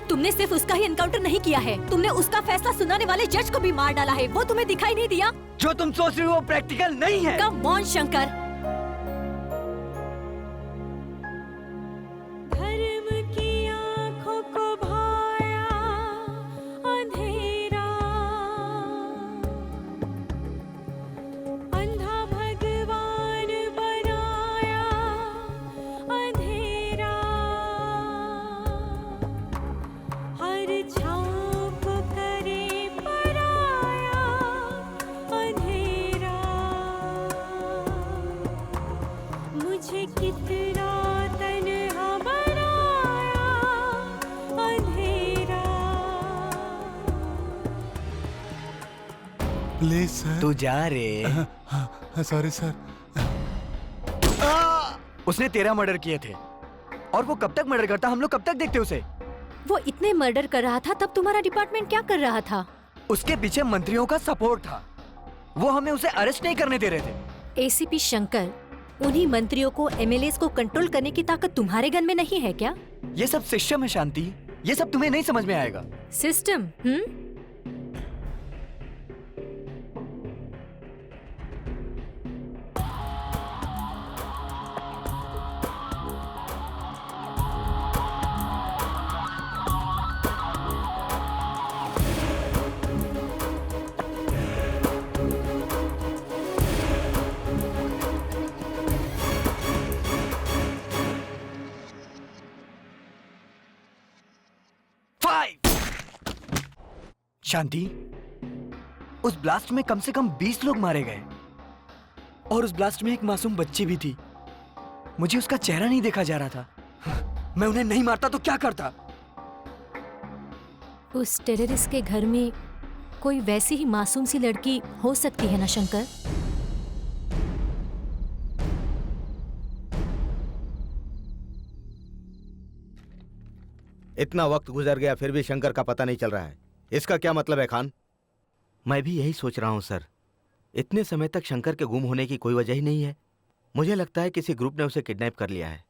तुमने सिर्फ उसका ही एनकाउंटर नहीं किया है, तुमने उसका फैसला सुनाने वाले जज को भी मार डाला है। वो तुम्हें दिखाई नहीं दिया? जो तुम सोच रही हो वो प्रैक्टिकल नहीं है। Come on Shankar. Please sir. तू जा रे। Sorry sir. उसने 13 मर्डर किए थे, और वो कब तक मर्डर करता, हम लोग कब तक देखते उसे? वो इतने मर्डर कर रहा था, तब तुम्हारा डिपार्टमेंट क्या कर रहा था? उसके पीछे मंत्रियों का सपोर्ट था। वो हमें उसे अरेस्ट नहीं करने दे रहे थे। एसीपी शंकर, उन्हीं मंत्रियों को, एमएलएस को कंट्रोल करने की ताकत तुम्हारे गन में नहीं है क्या? ये सब सिस्टम है शांति, ये सब तुम्हें नहीं समझ में आएगा। सिस्टम? 5। शांति, उस ब्लास्ट में कम से कम 20 लोग मारे गए और उस ब्लास्ट में एक मासूम बच्ची भी थी। मुझे उसका चेहरा नहीं देखा जा रहा था। मैं उन्हें नहीं मारता तो क्या करता? उस टेररिस्ट के घर में कोई वैसी ही मासूम सी लड़की हो सकती है ना शंकर? इतना वक्त गुजर गया फिर भी शंकर का पता नहीं चल रहा है। इसका क्या मतलब है खान? मैं भी यही सोच रहा हूं सर। इतने समय तक शंकर के गुम होने की कोई वजह ही नहीं है। मुझे लगता है किसी ग्रुप ने उसे किडनैप कर लिया है।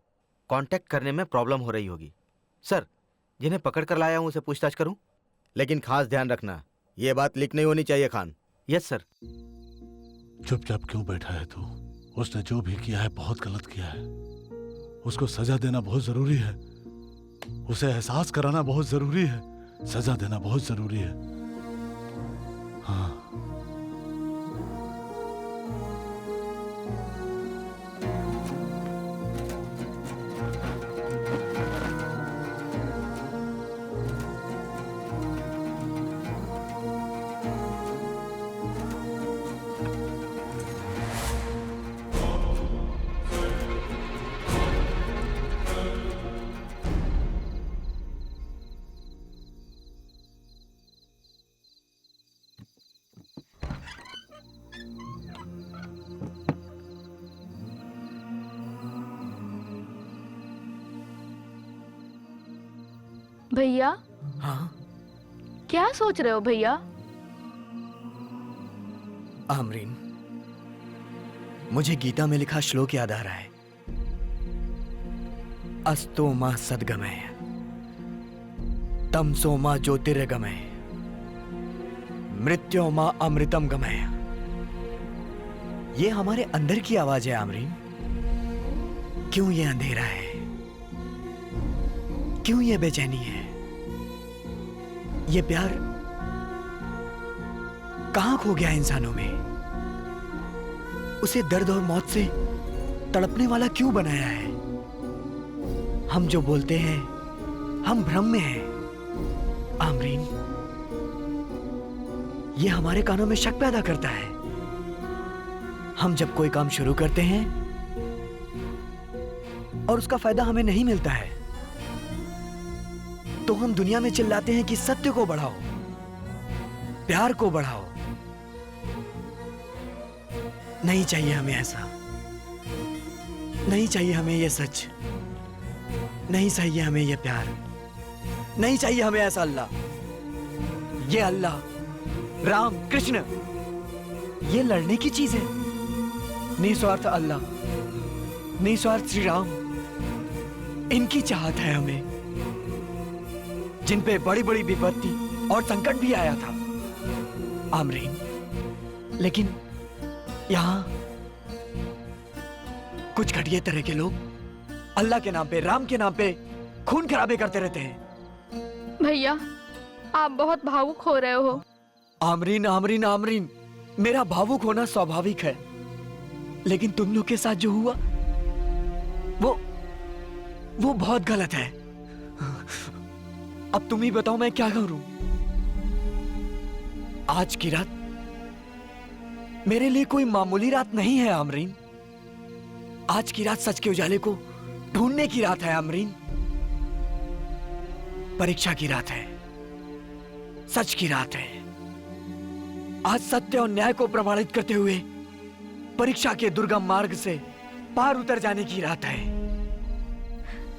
कांटेक्ट करने में प्रॉब्लम हो रही होगी। सर, जिन्हें पकड़ कर लाया हूं उसे पूछताछ करूं? लेकिन खास ध्यान रखना, ये बात लीक नहीं होनी चाहिए खान। Yes sir. चुपचाप क्यों बैठा है तू? उसने जो भी किया है बहुत गलत किया है। उसको सजा देना बहुत जरूरी है। उसे एहसास कराना बहुत जरूरी है। सजा देना बहुत जरूरी है। हाँ। भैया, हाँ? क्या सोच रहे हो भैया? आमरीन, मुझे गीता में लिखा श्लोक याद आ रहा है। अस्तो मा सद्गमय, तमसो मा ज्योतिर्गमय, मृत्यो मा अमृतम गमय। ये हमारे अंदर की आवाज है आमरीन। क्यों ये अंधेरा है? क्यों ये बेचैनी है? ये प्यार कहां खो गया इंसानों में? उसे दर्द और मौत से तड़पने वाला क्यों बनाया है? हम जो बोलते हैं हम भ्रम में हैं। आमरीन, ये हमारे कानों में शक पैदा करता है। हम जब कोई काम शुरू करते हैं और उसका फायदा हमें नहीं मिलता है तो हम दुनिया में चिल्लाते हैं कि सत्य को बढ़ाओ, प्यार को बढ़ाओ। नहीं चाहिए हमें ऐसा। नहीं चाहिए हमें ये सच। नहीं चाहिए हमें ये प्यार। नहीं चाहिए हमें ऐसा अल्लाह। ये अल्लाह, राम, कृष्ण, ये लड़ने की चीज है। निस्वार्थ अल्लाह, निस्वार्थ श्री राम, इनकी चाहत है हमें, जिन पे बड़ी बड़ी विपत्ति और संकट भी आया था आमरीन। लेकिन यहां कुछ घटिया तरह के लोग अल्लाह के नाम पे, राम के नाम पे खून खराबे करते रहते हैं। भैया, आप बहुत भावुक हो रहे हो। आमरीन, आमरीन, आमरीन, मेरा भावुक होना स्वाभाविक है, लेकिन तुम लोग के साथ जो हुआ वो बहुत गलत है। अब तुम ही बताओ मैं क्या करूं? आज की रात मेरे लिए कोई मामूली रात नहीं है आमरीन। आज की रात सच के उजाले को ढूंढने की रात है आमरीन। परीक्षा की रात है, सच की रात है। आज सत्य और न्याय को प्रमाणित करते हुए परीक्षा के दुर्गम मार्ग से पार उतर जाने की रात है।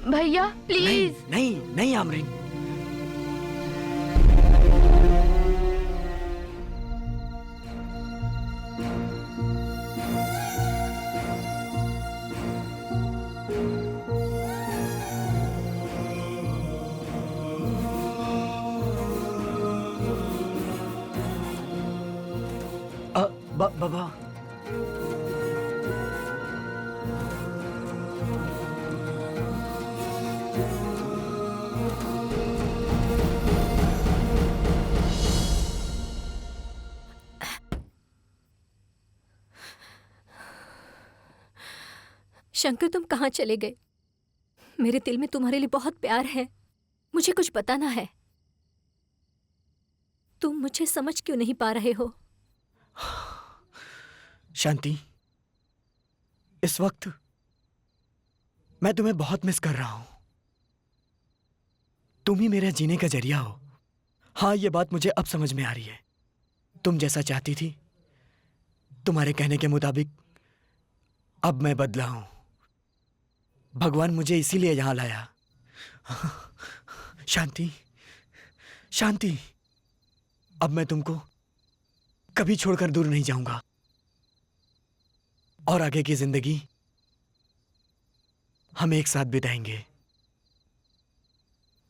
भैया प्लीज। नहीं, नहीं, नहीं आमरीन। बाबा, शंकर, तुम कहाँ चले गए? मेरे दिल में तुम्हारे लिए बहुत प्यार है। मुझे कुछ बताना है। तुम मुझे समझ क्यों नहीं पा रहे हो? शांति, इस वक्त मैं तुम्हें बहुत मिस कर रहा हूं। तुम ही मेरे जीने का जरिया हो। हाँ, ये बात मुझे अब समझ में आ रही है। तुम जैसा चाहती थी, तुम्हारे कहने के मुताबिक अब मैं बदला हूं। भगवान मुझे इसीलिए यहां लाया। शांति, शांति, अब मैं तुमको कभी छोड़कर दूर नहीं जाऊंगा और आगे की जिंदगी हम एक साथ बिताएंगे।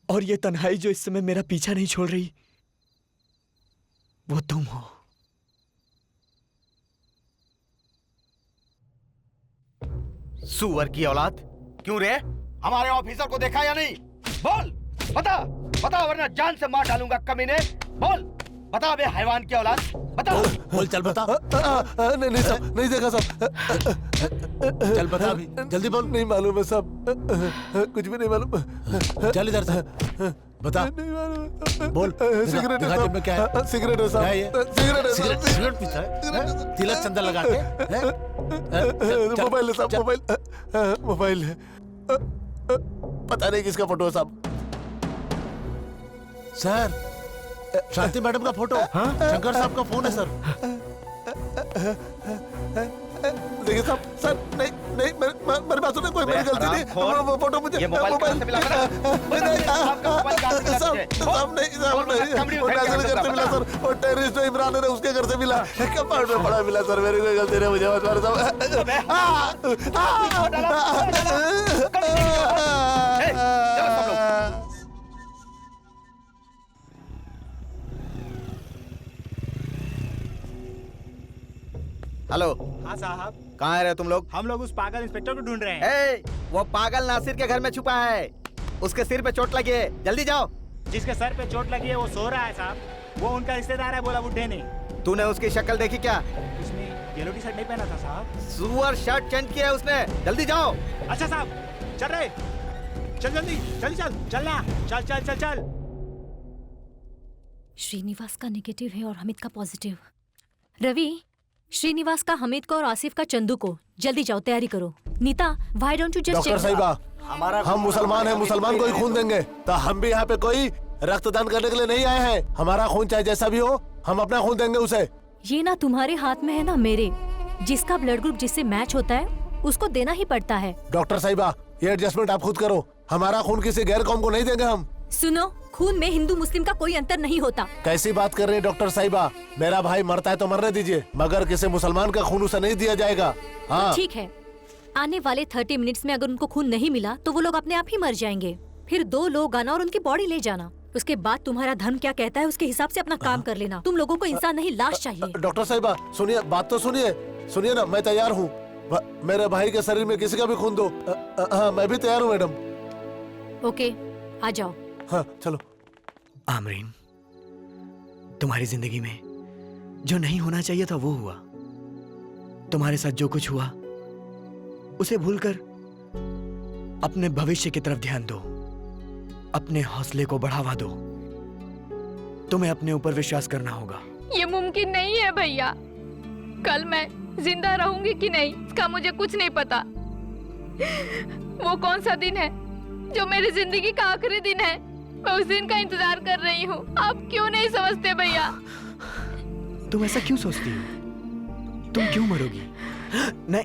और ये तन्हाई जो इस समय मेरा पीछा नहीं छोड़ रही, वो तुम हो। सुअर की औलाद, क्यों रे? हमारे ऑफिसर को देखा या नहीं? बोल, बता, बता, वरना जान से मार डालूंगा कमीने। बोल, बता बे हैवान की औलाद, बता। बोल, चल बता। नहीं नहीं साहब, नहीं देखा साहब। चल बता अभी, जल्दी बोल। नहीं मालूम है साहब, कुछ भी नहीं मालूम। चल इधर से, बता। बोल, सिगरेट है जेब में क्या है? साहब, सिगरेट है साहब। क्या है ये? सिगरेट है साहब। सिगरेट पीता है? तिलक चंदन लगा के? मोबाइल है साहब, मोबाइल है। पता नहीं किसका फोटो है साहब। सर, शांति मैडम का फोटो। शंकर साहब का फोन है सर। देखिए साहब, सर नहीं नहीं, मेरी बात सुनिए, कोई मेरी गलती नहीं। वो फोटो मुझे, ये मोबाइल कहाँ से मिला? साहब नहीं, साहब नहीं, वो नाज़र के घर से मिला सर। वो टेररिस्ट जो इमरान है उसके घर से मिला। कपाट में पड़ा मिला सर, मेरी कोई गलती नहीं, मुझे मत मारो साहब। हेलो। हाँ साहब। कहाँ रहे तुम लोग? हम लोग उस पागल इंस्पेक्टर को ढूंढ रहे हैं। ए, वो पागल नासिर के घर में छुपा है। उसके सिर पे चोट लगी है, जल्दी जाओ। जिसके सर पे चोट लगी है वो सो रहा है साहब। वो उनका रिश्तेदार है, बोला बुड्ढे ने। तूने उसकी शक्ल देखी क्या? उसने येलो टी शर्ट नहीं पहना था साहब। सुअर शर्ट चेंज किया है उसने, जल्दी जाओ। अच्छा साहब, चल रहे, चल जल्दी, जल्दी चल, चलना, चल चल चल चल। श्रीनिवास का नेगेटिव है और हमिद का पॉजिटिव। रवि, श्रीनिवास का, हमिद को और आसिफ का चंदू को। जल्दी जाओ, तैयारी करो। Nita, why don't you just doctor साहिबा, हम मुसलमान हैं, मुसलमान को ही खून देंगे। तो हम भी यहाँ पे कोई रक्तदान करने के लिए नहीं आए हैं। हमारा खून चाहे जैसा भी हो, हम अपना खून देंगे उसे। ये ना तुम्हारे हाथ में है ना मेरे। जिसका ब्लड ग्रुप जिससे मैच होता है उसको देना ही पड़ता है। डॉक्टर साहिबा, ये एडजस्टमेंट आप खुद करो। हमारा खून किसी गैर कौम को नहीं देंगे हम। सुनो, खून में हिंदू मुस्लिम का कोई अंतर नहीं होता। कैसी बात कर रहे हैं डॉक्टर साहिबा? मेरा भाई मरता है तो मरने दीजिए, मगर किसी मुसलमान का खून उसे नहीं दिया जाएगा। हाँ ठीक है, आने वाले 30 मिनट्स में अगर उनको खून नहीं मिला तो वो लोग अपने आप ही मर जाएंगे। फिर 2 लोग आना और उनकी बॉडी ले जाना। उसके बाद तुम्हारा धर्म क्या कहता है उसके हिसाब से अपना काम कर लेना। तुम लोगों को इंसान नहीं, लाश चाहिए। डॉक्टर साहिबा सुनिए, बात तो सुनिए। सुनिए ना, मैं तैयार हूँ। मेरे भाई के शरीर में किसी का भी खून दो। हाँ, मैं भी तैयार हूँ मैडम। ओके, आ जाओ। हाँ चलो। आमरीन, तुम्हारी जिंदगी में जो नहीं होना चाहिए था वो हुआ। तुम्हारे साथ जो कुछ हुआ उसे भूलकर अपने भविष्य की तरफ ध्यान दो। अपने हौसले को बढ़ावा दो। तुम्हें अपने ऊपर विश्वास करना होगा। ये मुमकिन नहीं है भैया। कल मैं जिंदा रहूंगी कि नहीं इसका मुझे कुछ नहीं पता। वो कौन सा दिन है जो मेरी जिंदगी का आखिरी दिन है, मैं उस दिन का इंतजार कर रही हूँ। आप क्यों नहीं समझते भैया? तुम ऐसा क्यों सोचती हो? तुम क्यों मरोगी? नहीं,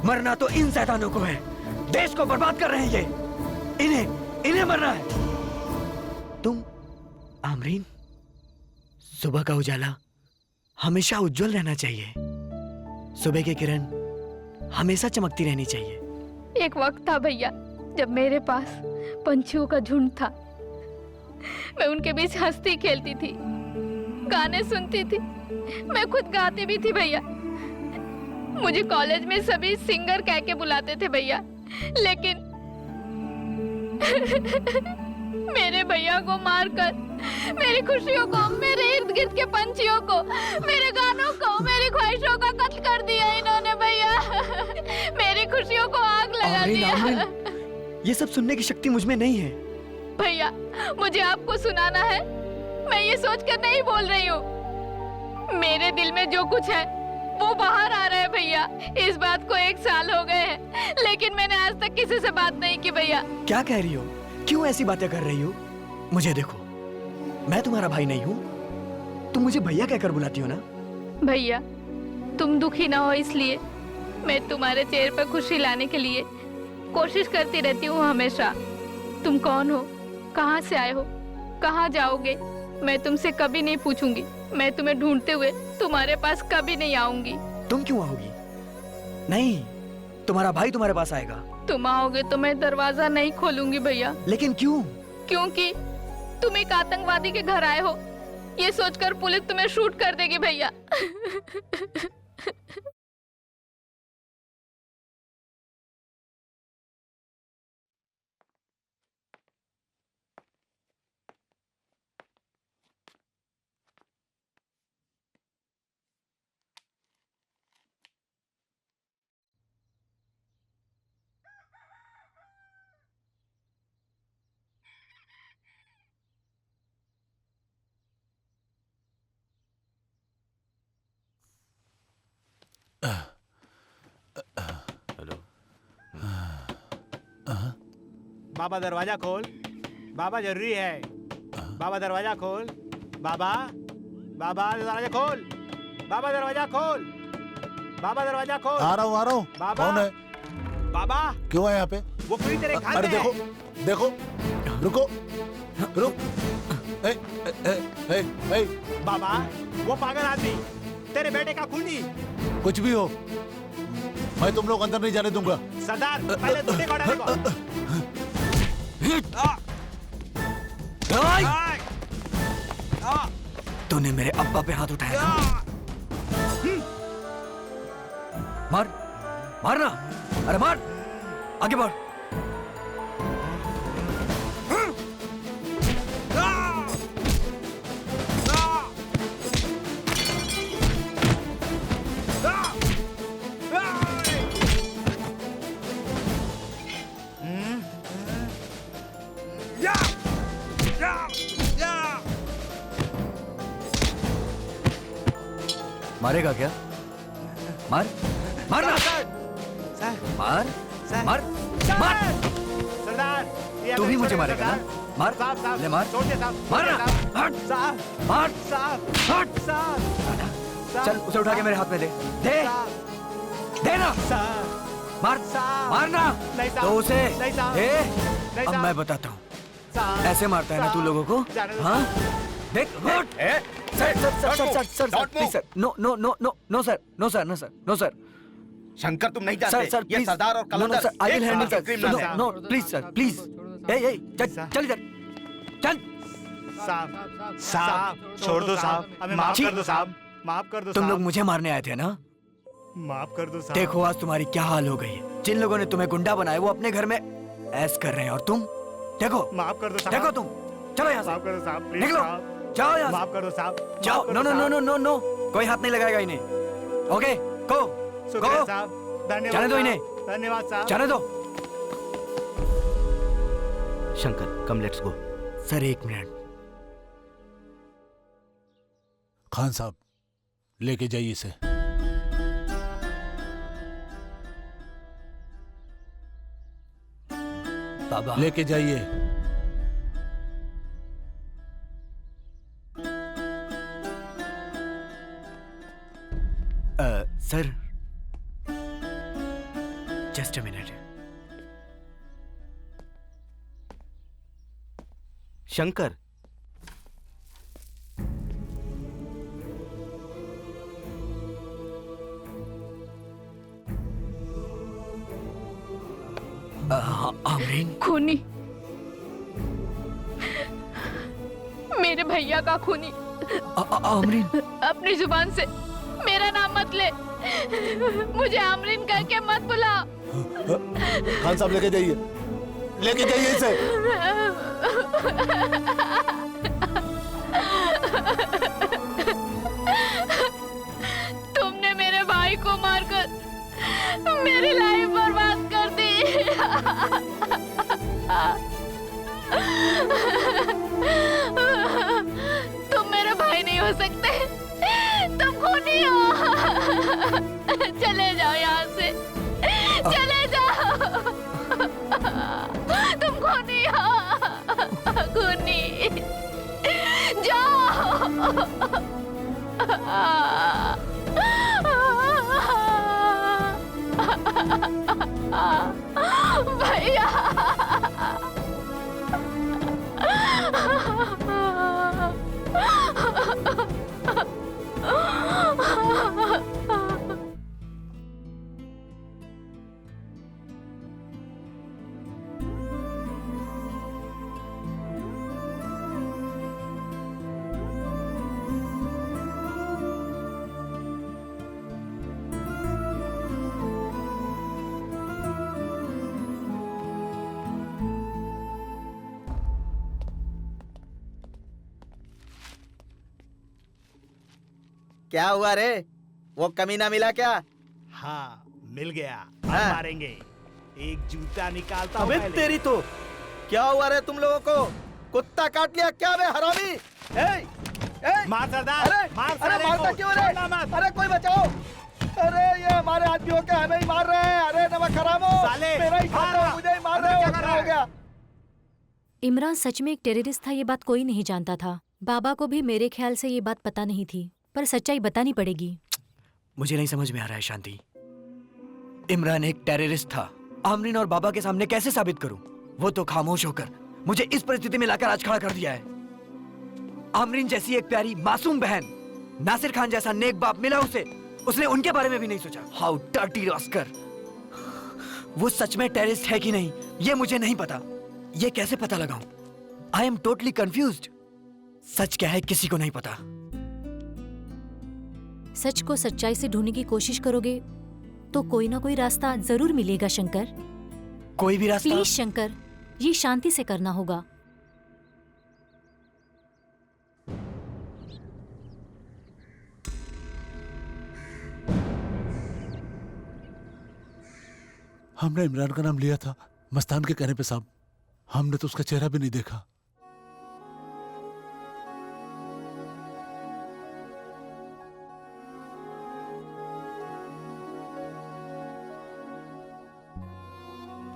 मरना तो इन शैतानों को है। देश को बर्बाद कर रहे हैं ये। इन्हें मरना है। तुम आमरीन, सुबह का उजाला हमेशा उज्जवल रहना चाहिए। सुबह की किरण हमेशा चमकती रहनी चाहिए। एक वक्त था भैया जब मेरे पास पंछियों का झुंड था। मैं उनके बीच हंसती खेलती थी, गाने सुनती थी, मैं खुद गाती भी थी भैया। मुझे कॉलेज में सभी सिंगर कह के बुलाते थे भैया, लेकिन मेरे भैया को मारकर मेरी खुशियों को, मेरे इर्द गिर्द के पंछियों को, मेरे गानों को, मेरी ख्वाहिशों का कत्ल कर दिया इन्होंने भैया। मेरी खुशियों को आग लगा दिया। ये सब सुनने की शक्ति मुझ में नहीं है। भैया मुझे आपको सुनाना है, मैं ये सोचकर नहीं बोल रही हूँ। मेरे दिल में जो कुछ है वो बाहर आ रहा है भैया। इस बात को 1 साल हो गए हैं, लेकिन मैंने आज तक किसी से बात नहीं की भैया। क्या कह रही हो? क्यों ऐसी बातें कर रही हो? मुझे देखो, मैं तुम्हारा भाई नहीं हूँ, तुम मुझे भैया कहकर बुलाती हो ना। भैया तुम दुखी ना हो इसलिए मैं तुम्हारे चेहरे पर खुशी लाने के लिए कोशिश करती रहती हूँ हमेशा। तुम कौन हो, कहाँ से आए हो, कहाँ जाओगे, मैं तुमसे कभी नहीं पूछूंगी। मैं तुम्हें ढूंढते हुए तुम्हारे पास कभी नहीं आऊंगी। तुम क्यों आओगी? नहीं, तुम्हारा भाई तुम्हारे पास आएगा। तुम आओगे तो मैं दरवाजा नहीं खोलूंगी भैया। लेकिन क्यों? क्योंकि तुम एक आतंकवादी के घर आए हो, ये सोचकर पुलिस तुम्हें शूट कर देगी भैया। हेलो। बाबा दरवाजा खोल, बाबा जरूरी है। बाबा दरवाजा खोल, बाबा बाबा दरवाजा खोल, बाबा दरवाजा खोल, बाबा दरवाजा खोल। आ रहा हूँ। बाबा कौन है? बाबा क्यों है यहाँ पे? वो कोई तेरे घर अरे में है। देखो, रुको, रुक। ए, बाबा वो पागल आदमी तेरे बेटे का खूनी। कुछ भी हो, मैं तुम लोग अंदर नहीं जाने दूंगा। सरदार पहले दूसरे को हटाने को। तूने मेरे अब्बा पे हाथ उठाया ना? मार, मारना, अरे मार, आगे बढ़। मारेगा क्या? मार, मारना, मार, मार, मार। सरदार तू भी मुझे मारेगा ना? मार, ले मार, मारना, हट, मार, हट, चल उसे उठा के मेरे हाथ में दे, दे, देना, मार, मारना, तो उसे दे। अब मैं बताता हूँ, ऐसे मारता है ना तू लोगों को? हाँ, देख, हट, sir, please sir, no sir. Shankar तुम नहीं जानते, सर, ये सरदार और कलंदर sir, I will handle criminal sir, है। नो, प्लीज सर, प्लीज, चल इधर, चल। साहब छोड़ दो साहब, हमें माफ कर दो साहब, माफ कर दो। तुम लोग मुझे मारने आए थे ना? माफ कर दो साहब। देखो आज तुम्हारी क्या हाल हो गई है। जिन लोगों ने तुम्हें गुंडा बनाया वो अपने घर में ऐश कर रहे हैं, और तुम देखो, माफ कर दो साहब, देखो तुम, चलो यहाँ से, माफ कर दो साहब, प्लीज निकलो, साहब, जाओ यहाँ से, माफ कर दो साहब, जाओ। नो, कोई हाथ नहीं लगाएगा इन्हें। ओके, गो, शुक्रिया साहब, धन्यवाद, जाने दो इन्हें, धन्यवाद साहब, जाने दो। Shankar come, let's go. Sir 1 minute. Khan साहब लेके जाइए इसे। बाबा लेके जाइए। Sir just a minute. Shankar, Amreen खूनी, मेरे भैया का खूनी। आमरीन, अपनी जुबान से मेरा नाम मत ले, मुझे आमरीन करके मत बुलाओ। खान साहब लेके जाइए, लेके जाइए इसे। तुमने मेरे भाई को मारकर मेरी लाइफ बर्बाद कर दी। सकते? तुम खूनी हो। चले जाओ यहाँ से, चले जाओ। तुम खूनी हो, खूनी। जाओ। भैया। क्या हुआ रे? वो कमीना मिला क्या? हाँ मिल गया। हाँ। मारेंगे। एक जूता निकालता हूँ अबे पहले। तेरी तो क्या हुआ रे तुम लोगों को? कुत्ता काट लिया क्या बे हरामी? मार सरदार। अरे मार अरे साले मारता को। क्यों रे? छोड़ना मत। अरे कोई बचाओ। अरे ये हमारे आदमियों के हमें ही मार रहे हैं। अरे नमक हरामो, साले, मेरा ही खाता मार है, मुझे ही मार रहे हो। क्या हो गया? इमरान सच में एक टेररिस्ट था, ये बात कोई नहीं जानता था। बाबा को भी मेरे ख्याल से ये बात पता नहीं थी, पर सच्चाई बतानी पड़ेगी। मुझे नहीं समझ में आ रहा है शांति। इमरान एक टेररिस्ट था, आमरीन और बाबा के सामने कैसे साबित करूं? वो तो खामोश होकर मुझे इस परिस्थिति में लाकर आज खड़ा कर दिया है। आमरीन जैसी एक प्यारी मासूम बहन, नासिर खान जैसा नेक बाप मिला उसे, उसने उनके बारे में भी नहीं सोचा। How dirty rascal. वो सच में टेररिस्ट है कि नहीं ये मुझे नहीं पता। ये कैसे पता लगाऊं? I am totally confused. सच क्या है किसी को नहीं पता। सच को सच्चाई से ढूंढने की कोशिश करोगे तो कोई ना कोई रास्ता जरूर मिलेगा शंकर। कोई भी रास्ता? प्लीज शंकर, ये शांति से करना होगा। हमने इमरान का नाम लिया था मस्तान के कहने पे साहब। हमने तो उसका चेहरा भी नहीं देखा।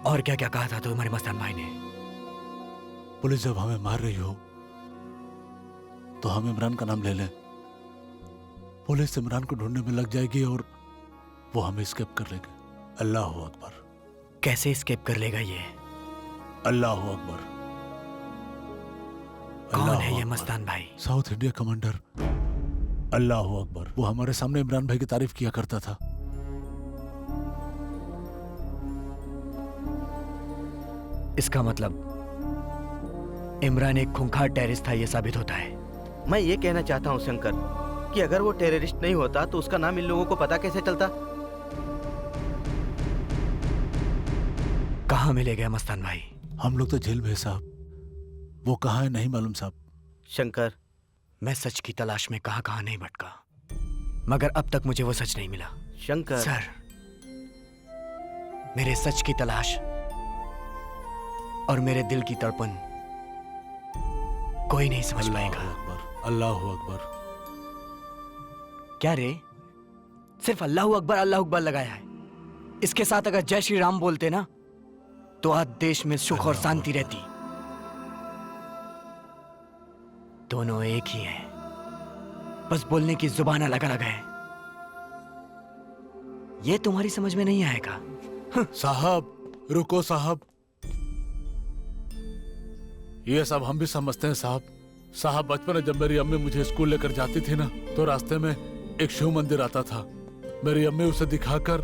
और क्या क्या कहा था तुम्हारे मस्तान भाई ने? पुलिस जब हमें मार रही हो तो हम इमरान का नाम ले लें। पुलिस इमरान को ढूंढने में लग जाएगी और वो हमें स्केप कर लेंगे। अल्लाह अकबर। कैसे स्केप कर लेगा ये? अल्लाह अकबर। कौन है ये मस्तान भाई? South India commander. अल्लाह अकबर। वो हमारे सामने इमरान भाई की तारीफ किया करता था। इसका मतलब इमरान एक खूंखार टेररिस्ट था, ये साबित होता है। मैं ये कहना चाहता हूँ शंकर कि अगर वो टेररिस्ट नहीं होता तो उसका नाम इन लोगों को पता कैसे चलता? कहाँ मिले गए मस्तान भाई? हम लोग तो जेल में है साहब। वो कहाँ है नहीं मालूम साहब। शंकर, मैं सच की तलाश में कहाँ कहाँ नहीं भटका, मगर अब तक मुझे वो सच नहीं मिला। शंकर सर, मेरे सच की तलाश और मेरे दिल की तड़पन कोई नहीं समझ पाएगा। अल्लाह अकबर। क्या रे, सिर्फ अल्लाह अकबर लगाया है? इसके साथ अगर जय श्री राम बोलते ना तो आज देश में सुख और शांति रहती। दोनों एक ही हैं, बस बोलने की जुबान अलग अलग है। ये तुम्हारी समझ में नहीं आएगा। साहब रुको साहब, ये सब हम भी समझते हैं साहब। साहब बचपन में जब मेरी अम्मी मुझे स्कूल लेकर जाती थी ना तो रास्ते में एक शिव मंदिर आता था। मेरी अम्मी उसे दिखाकर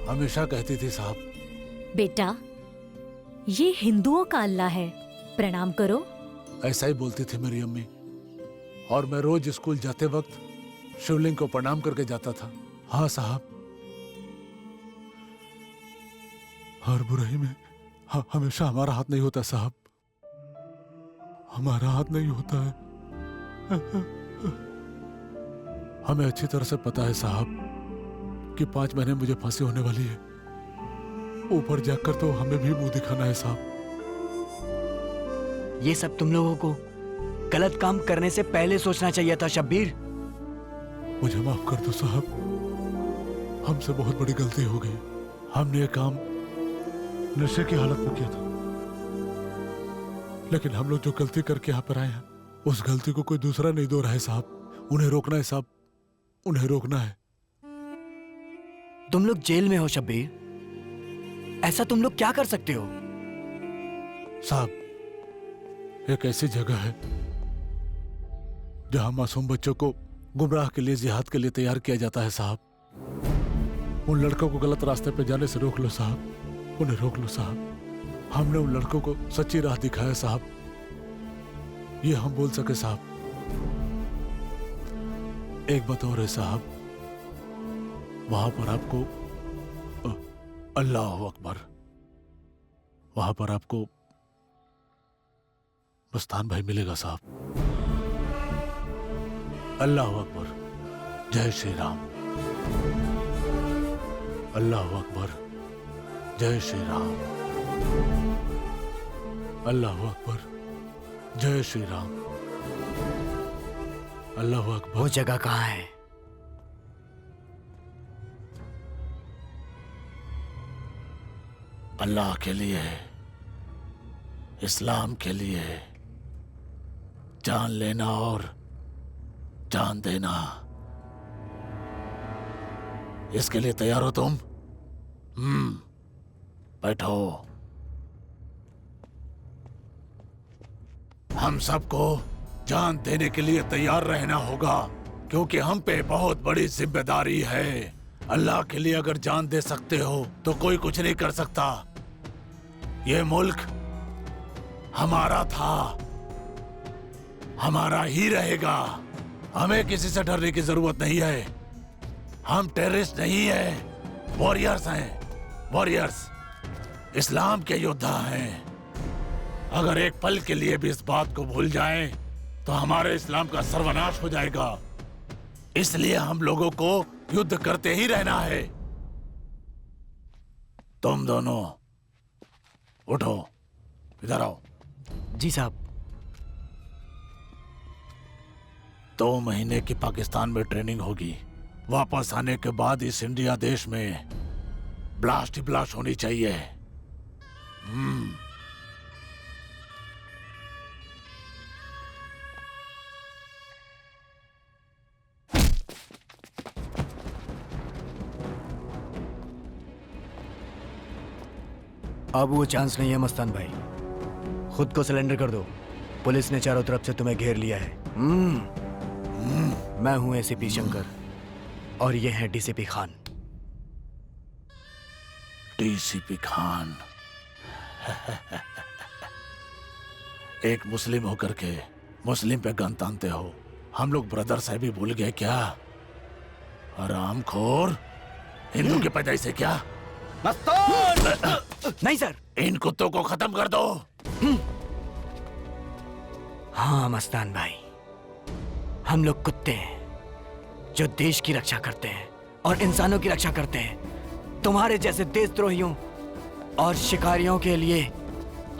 हमेशा कहती थी साहब, बेटा ये हिंदुओं का अल्लाह है, प्रणाम करो। ऐसा ही बोलती थी मेरी अम्मी। और मैं रोज स्कूल जाते वक्त शिवलिंग को प्रणाम करके जाता था। हाँ साहब, हर बुराई में हमेशा हमारा हाथ नहीं होता साहब, हमारा हाथ नहीं होता है। हमें अच्छी तरह से पता है साहब कि 5 महीने मुझे फांसी होने वाली है। ऊपर जाकर तो हमें भी मुंह दिखाना है साहब। ये सब तुम लोगों को गलत काम करने से पहले सोचना चाहिए था शब्बीर। मुझे माफ कर दो साहब, हमसे बहुत बड़ी गलती हो गई। हमने ये काम नशे की हालत में किया था, लेकिन हम लोग जो गलती करके यहाँ पर आए हैं उस गलती को कोई दूसरा नहीं दो रहा है साहब। उन्हें रोकना है साहब, उन्हें रोकना है। तुम लोग जेल में हो शब्बीर, ऐसा तुम लोग क्या कर सकते हो? साहब, एक ऐसी जगह है जहां मासूम बच्चों को गुमराह के लिए, जिहाद के लिए तैयार किया जाता है साहब। उन लड़कों को गलत रास्ते पे जाने से रोक लो साहब, उन्हें रोक लो साहब। हमने उन लड़कों को सच्ची राह दिखाया साहब, ये हम बोल सके साहब। एक बात और है साहब, वहां पर आपको अल्लाह अकबर, वहां पर आपको मस्तान भाई मिलेगा साहब। अल्लाह अकबर, जय श्री राम। अल्लाह अकबर, जय श्री राम। अल्लाह अकबर, जय श्री राम। अल्लाह अकबर। वो जगह कहाँ है? अल्लाह के लिए, इस्लाम के लिए जान लेना और जान देना, इसके लिए तैयार हो तुम? बैठो। हम सबको जान देने के लिए तैयार रहना होगा, क्योंकि हम पे बहुत बड़ी जिम्मेदारी है। अल्लाह के लिए अगर जान दे सकते हो तो कोई कुछ नहीं कर सकता। ये मुल्क हमारा था, हमारा ही रहेगा। हमें किसी से डरने की जरूरत नहीं है। हम टेररिस्ट नहीं हैं, वॉरियर्स हैं, वॉरियर्स। इस्लाम के योद्धा हैं। अगर एक पल के लिए भी इस बात को भूल जाएं, तो हमारे इस्लाम का सर्वनाश हो जाएगा। इसलिए हम लोगों को युद्ध करते ही रहना है। तुम दोनों उठो, इधर आओ। जी साहब। 2 महीने की पाकिस्तान में ट्रेनिंग होगी। वापस आने के बाद इस इंडिया देश में ब्लास्ट ही ब्लास्ट होनी चाहिए। अब वो चांस नहीं है मस्तान भाई, खुद को सरेंडर कर दो। पुलिस ने चारों तरफ से तुम्हें घेर लिया है। मैं हूं एसीपी शंकर और ये है डीसीपी खान। डीसीपी खान। एक मुस्लिम होकर के मुस्लिम पे गन तानते हो। हम लोग ब्रदर साहब भी भूल गए क्या? हरामखोर, हिंदू की पैदाइश से क्या? नहीं सर, इन कुत्तों को खत्म कर दो। हाँ मस्तान भाई, हम लोग कुत्ते हैं जो देश की रक्षा करते हैं और इंसानों की रक्षा करते हैं। तुम्हारे जैसे देशद्रोहियों और शिकारियों के लिए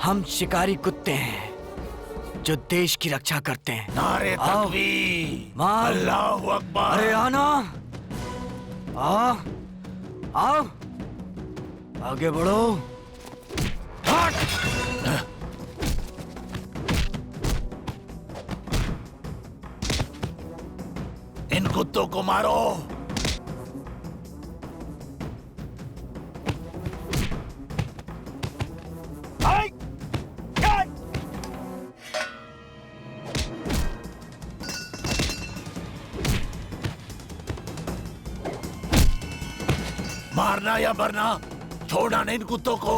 हम शिकारी कुत्ते हैं जो देश की रक्षा करते हैं। नारे तकबीर, अल्लाहू अकबर। अरे आना, आओ आओ, आगे बढ़ो। इन कुत्तों को मारो। मारना या मरना, छोड़ना नहीं इन कुत्तों को।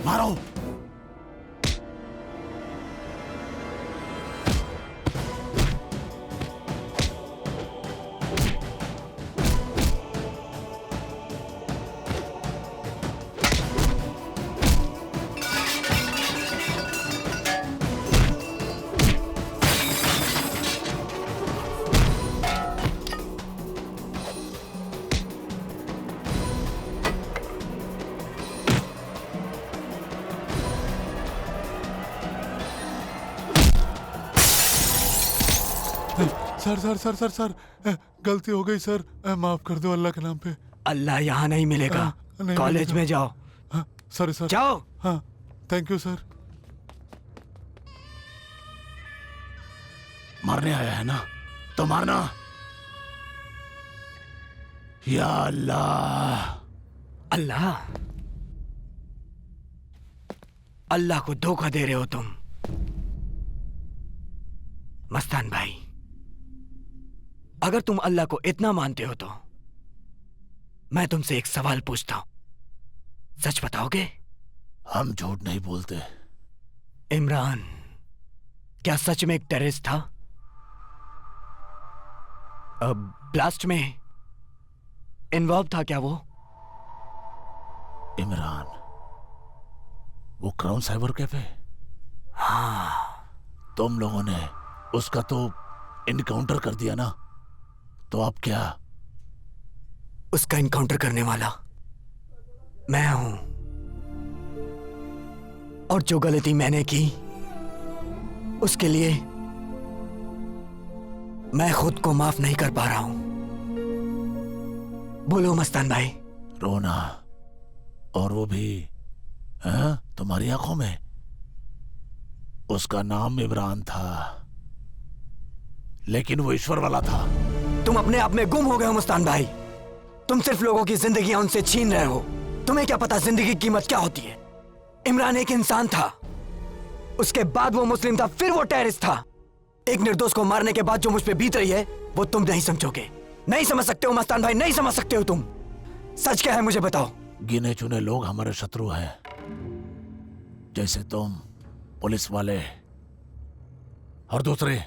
मारो। Sir sir sir sir sir गलती हो गई सर, माफ कर दो अल्लाह के नाम पे। अल्लाह यहाँ नहीं मिलेगा, कॉलेज में जाओ। Sorry sir. जाओ। हाँ थैंक यू सर। मारने आया है ना तो मारना। या अल्लाह। अल्लाह, अल्लाह को धोखा दे रहे हो तुम। मस्तान भाई, अगर तुम अल्लाह को इतना मानते हो तो मैं तुमसे एक सवाल पूछता हूं, सच बताओगे? हम झूठ नहीं बोलते। इमरान क्या सच में एक टेररिस्ट था? अब ब्लास्ट में इन्वॉल्व था क्या वो? इमरान वो क्राउन साइबर कैफे? हाँ। तुम लोगों ने उसका तो इनकाउंटर कर दिया ना, तो अब क्या? उसका इनकाउंटर करने वाला मैं हूं, और जो गलती मैंने की उसके लिए मैं खुद को माफ नहीं कर पा रहा हूं। बोलो मस्तान भाई। रोना, और वो भी तुम्हारी आंखों में? उसका नाम इमरान था, लेकिन वो ईश्वर वाला था। तुम अपने आप में गुम हो गए हो मस्तान भाई। तुम सिर्फ लोगों की जिंदगियां उनसे छीन रहे हो। तुम्हें क्या पता जिंदगी की कीमत क्या होती है? इमरान एक इंसान था, उसके बाद वो मुस्लिम था, फिर वो टेररिस्ट था। एक निर्दोष को मारने के बाद जो मुझ पे बीत रही है वो तुम नहीं समझोगे। नहीं समझ सकते हो मस्तान भाई, नहीं समझ सकते हो तुम। सच क्या है मुझे बताओ। गिने चुने लोग हमारे शत्रु हैं, जैसे तुम, पुलिस वाले, और दूसरे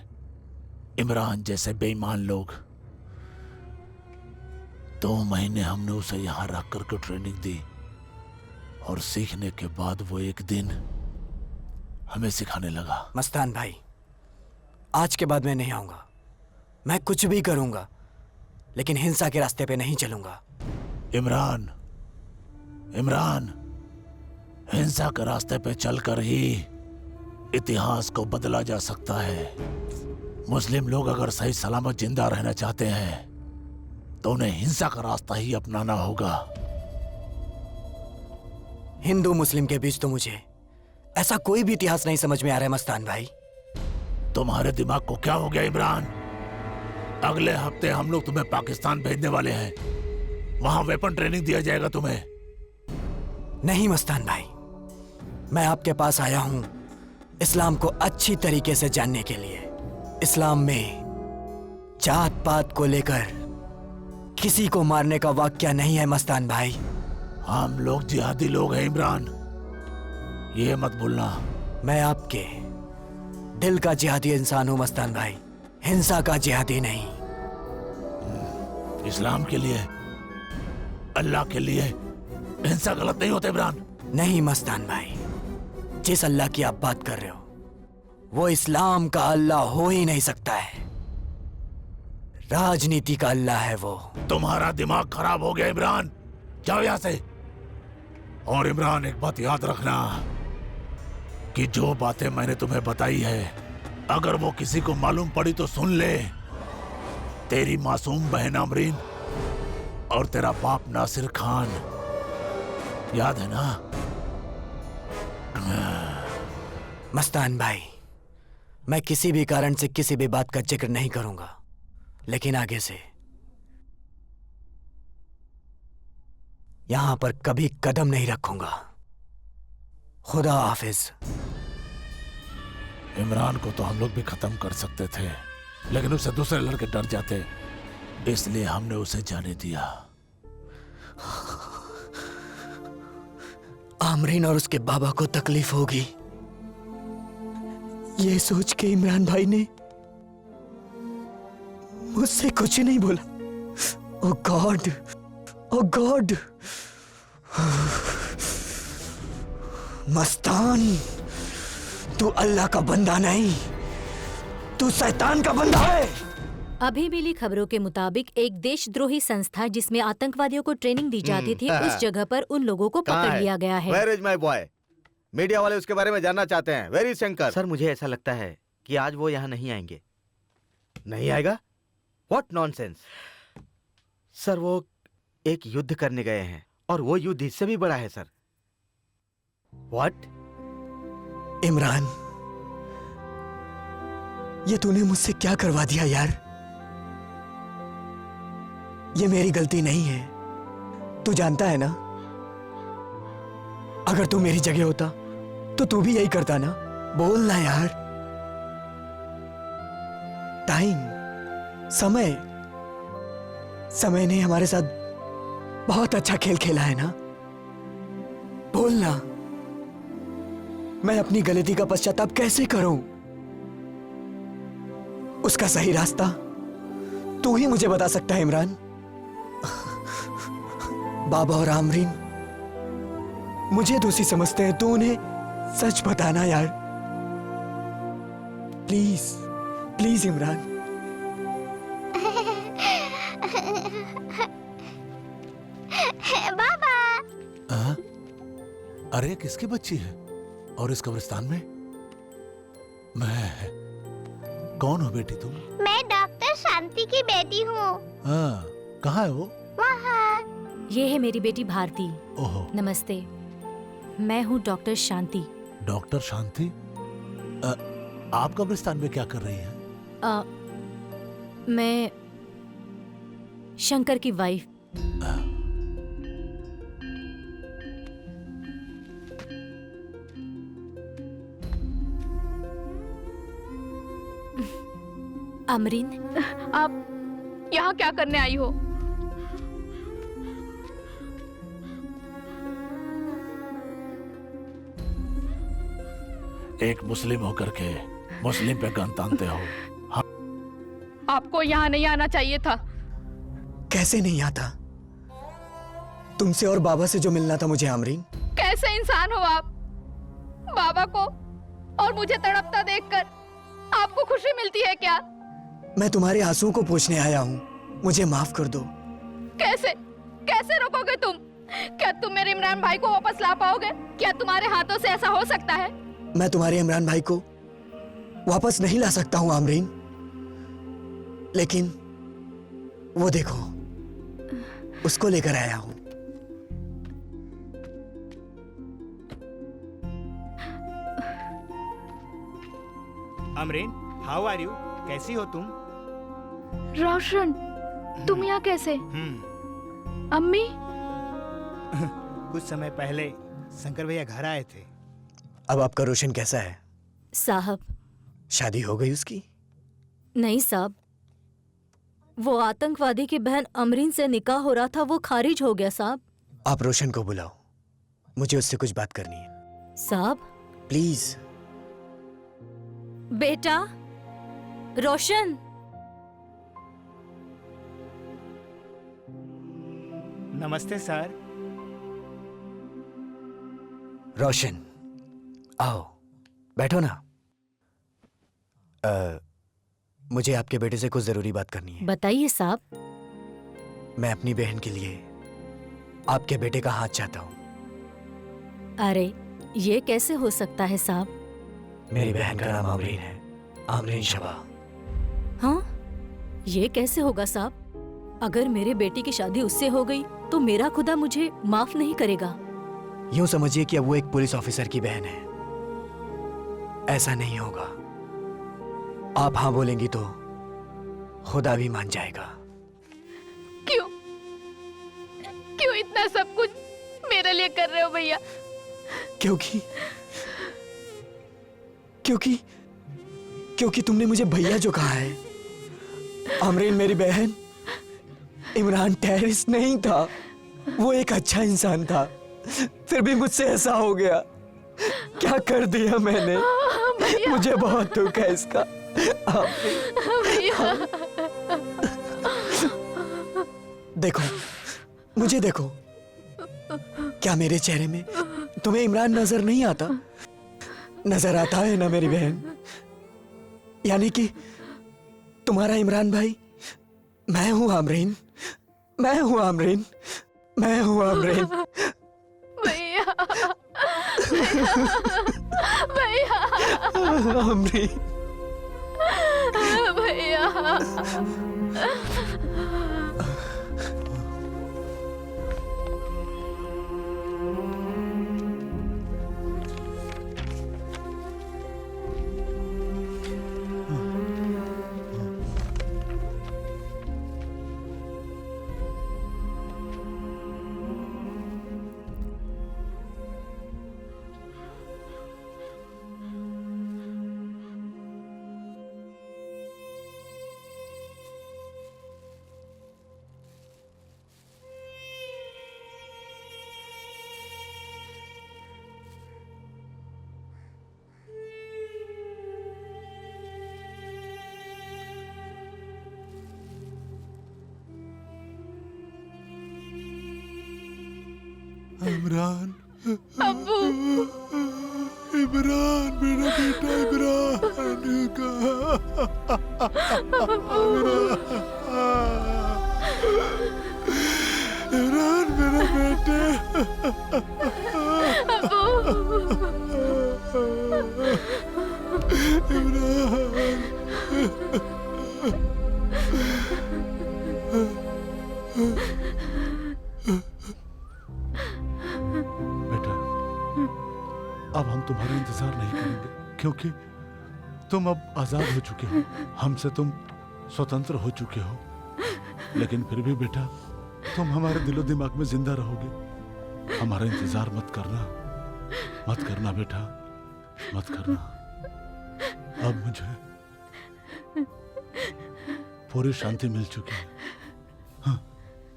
इमरान जैसे बेईमान लोग। 2 महीने हमने उसे यहां रख करके ट्रेनिंग दी, और सीखने के बाद वो एक दिन हमें सिखाने लगा। मस्तान भाई, आज के बाद मैं नहीं आऊंगा। मैं कुछ भी करूंगा, लेकिन हिंसा के रास्ते पे नहीं चलूंगा। इमरान, इमरान, हिंसा के रास्ते पे चलकर ही इतिहास को बदला जा सकता है। मुस्लिम लोग अगर सही सलामत जिंदा रहना चाहते हैं तो उन्हें हिंसा का रास्ता ही अपनाना होगा। हिंदू मुस्लिम के बीच तो मुझे ऐसा कोई भी इतिहास नहीं समझ में आ रहा है मस्तान भाई। तुम्हारे दिमाग को क्या हो गया इमरान? अगले हफ्ते हम लोग तुम्हें पाकिस्तान भेजने वाले हैं, वहां वेपन ट्रेनिंग दिया जाएगा तुम्हें। नहीं मस्तान भाई, मैं आपके पास आया हूं इस्लाम को अच्छी तरीके से जानने के लिए। इस्लाम में जात पात को लेकर किसी को मारने का वाक्या नहीं है मस्तान भाई। हम लोग जिहादी लोग हैं इमरान, ये मत भूलना। मैं आपके दिल का जिहादी इंसान हूं मस्तान भाई, हिंसा का जिहादी नहीं। इस्लाम के लिए, अल्लाह के लिए हिंसा गलत नहीं होता इमरान। नहीं मस्तान भाई, जिस अल्लाह की आप बात कर रहे हो वो इस्लाम का अल्लाह हो ही नहीं सकता है। राजनीति का अल्लाह है वो। तुम्हारा दिमाग खराब हो गया इमरान, जाओ यहां से। और इमरान एक बात याद रखना कि जो बातें मैंने तुम्हें बताई है, अगर वो किसी को मालूम पड़ी तो सुन ले। तेरी मासूम बहन अमरीन और तेरा बाप नासिर खान, याद है ना? मस्तान भाई, मैं किसी भी कारण से किसी भी बात का जिक्र नहीं करूंगा, लेकिन आगे से यहां पर कभी कदम नहीं रखूंगा। खुदा हाफिज। इमरान को तो हम लोग भी खत्म कर सकते थे, लेकिन उससे दूसरे लड़के डर जाते, इसलिए हमने उसे जाने दिया। आमरीन और उसके बाबा को तकलीफ होगी, ये सोच के इमरान भाई ने मुझसे कुछ नहीं बोला। ओ गॉड, ओ गॉड। मस्तान, तू अल्लाह का बंदा नहीं, तू शैतान का बंदा है। अभी मिली खबरों के मुताबिक एक देशद्रोही संस्था जिसमें आतंकवादियों को ट्रेनिंग दी जाती थी, उस जगह पर उन लोगों को पकड़ लिया गया है। Where is my boy? Media वाले उसके बारे में जानना चाहते हैं। वेरी शंकर। सर मुझे ऐसा लगता है कि आज वो यहाँ नहीं आएंगे। नहीं आएगा? What nonsense. सर वो एक युद्ध करने गए हैं और वो युद्ध इससे भी बड़ा है सर। व्हाट? इमरान, ये तूने मुझसे क्या करवा दिया यार? ये मेरी गलती नहीं है, तू जानता है ना। अगर तू मेरी जगह होता तो तू भी यही करता ना। बोल ना यार। टाइम, समय ने हमारे साथ बहुत अच्छा खेल खेला है ना। बोल ना, मैं अपनी गलती का पश्चाताप कैसे करूं? उसका सही रास्ता तू ही मुझे बता सकता है इमरान। बाबा और आमरीन मुझे दोषी समझते हैं, तू उन्हें सच बताना यार। Please please Imran. बाबा। अरे किसकी बच्ची है और इस कब्रिस्तान में? मैं कौन हो बेटी तुम? मैं डॉक्टर शांति की बेटी हूँ। हाँ, कहाँ है वो? वहाँ। ये है मेरी बेटी भारती। ओहो। नमस्ते, मैं हूँ डॉक्टर शांति। डॉक्टर शांति? आप कब्रिस्तान में क्या कर रही हैं? मैं शंकर की वाइफ। अमरीन, आप यहाँ क्या करने आई हो? एक मुस्लिम होकर के मुस्लिम पे गन तानते हो। आपको यहाँ नहीं आना चाहिए था। कैसे नहीं आता? तुमसे और बाबा से जो मिलना था मुझे आमरीन। कैसे इंसान हो आप? बाबा को और मुझे तड़पता देखकर आपको खुशी मिलती है क्या? मैं तुम्हारे आंसुओं को पोंछने आया हूँ, मुझे माफ कर दो। कैसे कैसे रोकोगे तुम? क्या तुम मेरे इमरान भाई को वापस ला पाओगे? क्या तुम्हारे हाथों से ऐसा हो सकता है? मैं तुम्हारे इमरान भाई को वापस नहीं ला सकता हूँ आमरीन, लेकिन वो देखो, उसको लेकर आया हूँ। Amreen, how are you? कैसी हो तुम? रोशन, तुम यहाँ कैसे? अम्मी? कुछ समय पहले शंकर भैया घर आए थे। अब आपका रोशन कैसा है? साहब, शादी हो गई उसकी? नहीं साहब, वो आतंकवादी की बहन अमरीन से निकाह हो रहा था, वो खारिज हो गया साहब। आप रोशन को बुलाओ, मुझे उससे कुछ बात करनी है। साहब प्लीज। बेटा रोशन। नमस्ते सर। रोशन, आओ बैठो ना। मुझे आपके बेटे से कुछ जरूरी बात करनी है। बताइए साहब। मैं अपनी बहन के लिए आपके बेटे का हाथ चाहता हूँ। अरे ये कैसे हो सकता है साहब? मेरी बहन का नाम आमरीन है, आमरीन शबा। हाँ, ये कैसे होगा साहब? अगर मेरे बेटी की शादी उससे हो गई तो मेरा खुदा मुझे माफ नहीं करेगा। यूं समझिए कि अब वो एक पुलिस ऑफिसर की बहन है। ऐसा नहीं होगा। आप हाँ बोलेंगी तो खुदा भी मान जाएगा। क्यों क्यों इतना सब कुछ मेरे लिए कर रहे हो भैया? क्योंकि क्योंकि क्योंकि तुमने मुझे भैया जो कहा है। अमरीन मेरी बहन, इमरान टेररिस्ट नहीं था, वो एक अच्छा इंसान था। फिर भी मुझसे ऐसा हो गया। क्या कर दिया मैंने? मुझे बहुत दुख है इसका। देखो, मुझे देखो। क्या मेरे चेहरे में तुम्हें इमरान नजर नहीं आता? नजर आता है ना मेरी बहन? यानी कि तुम्हारा इमरान भाई मैं हूं आमरीन, मैं हूं आमरीन, मैं हूं आमरीन। भैया भैया आमरीन भैया इमरान, अब्बू, इमरान, मेरा बेटा इमरान इमरान मेरा बेटा। बेटा, अब हम तुम्हारा इंतजार नहीं करेंगे, क्योंकि तुम अब आजाद हो चुके हो, हमसे तुम स्वतंत्र हो चुके हो। लेकिन फिर भी बेटा, तुम हमारे दिलो दिमाग में जिंदा रहोगे। हमारा इंतजार मत करना बेटा, मत करना। अब मुझे पूरी शांति मिल चुकी है। हाँ,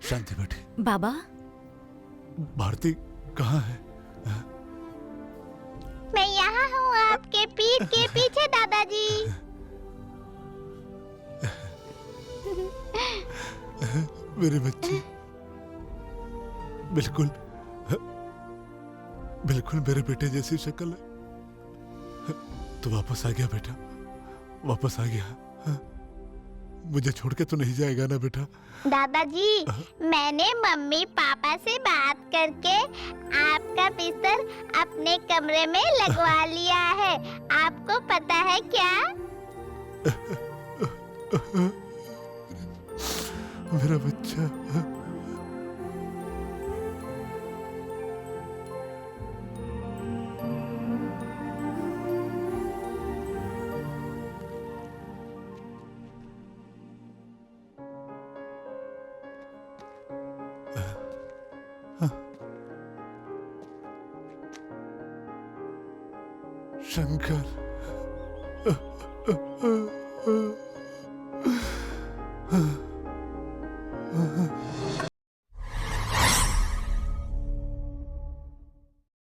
शांति बेटी। बाबा, भारती कहाँ है? मैं यहाँ हूँ आपके पीठ के पीछे दादाजी। मेरे बच्चे, बिल्कुल बिल्कुल मेरे बेटे जैसी शक्ल है। तू वापस आ गया बेटा, वापस आ गया। हाँ? मुझे छोड़ के तो नहीं जाएगा ना बेटा? दादाजी, मैंने मम्मी पापा से बात करके आपका बिस्तर अपने कमरे में लगवा लिया है। आपको पता है क्या? मेरा बच्चा। शंकर।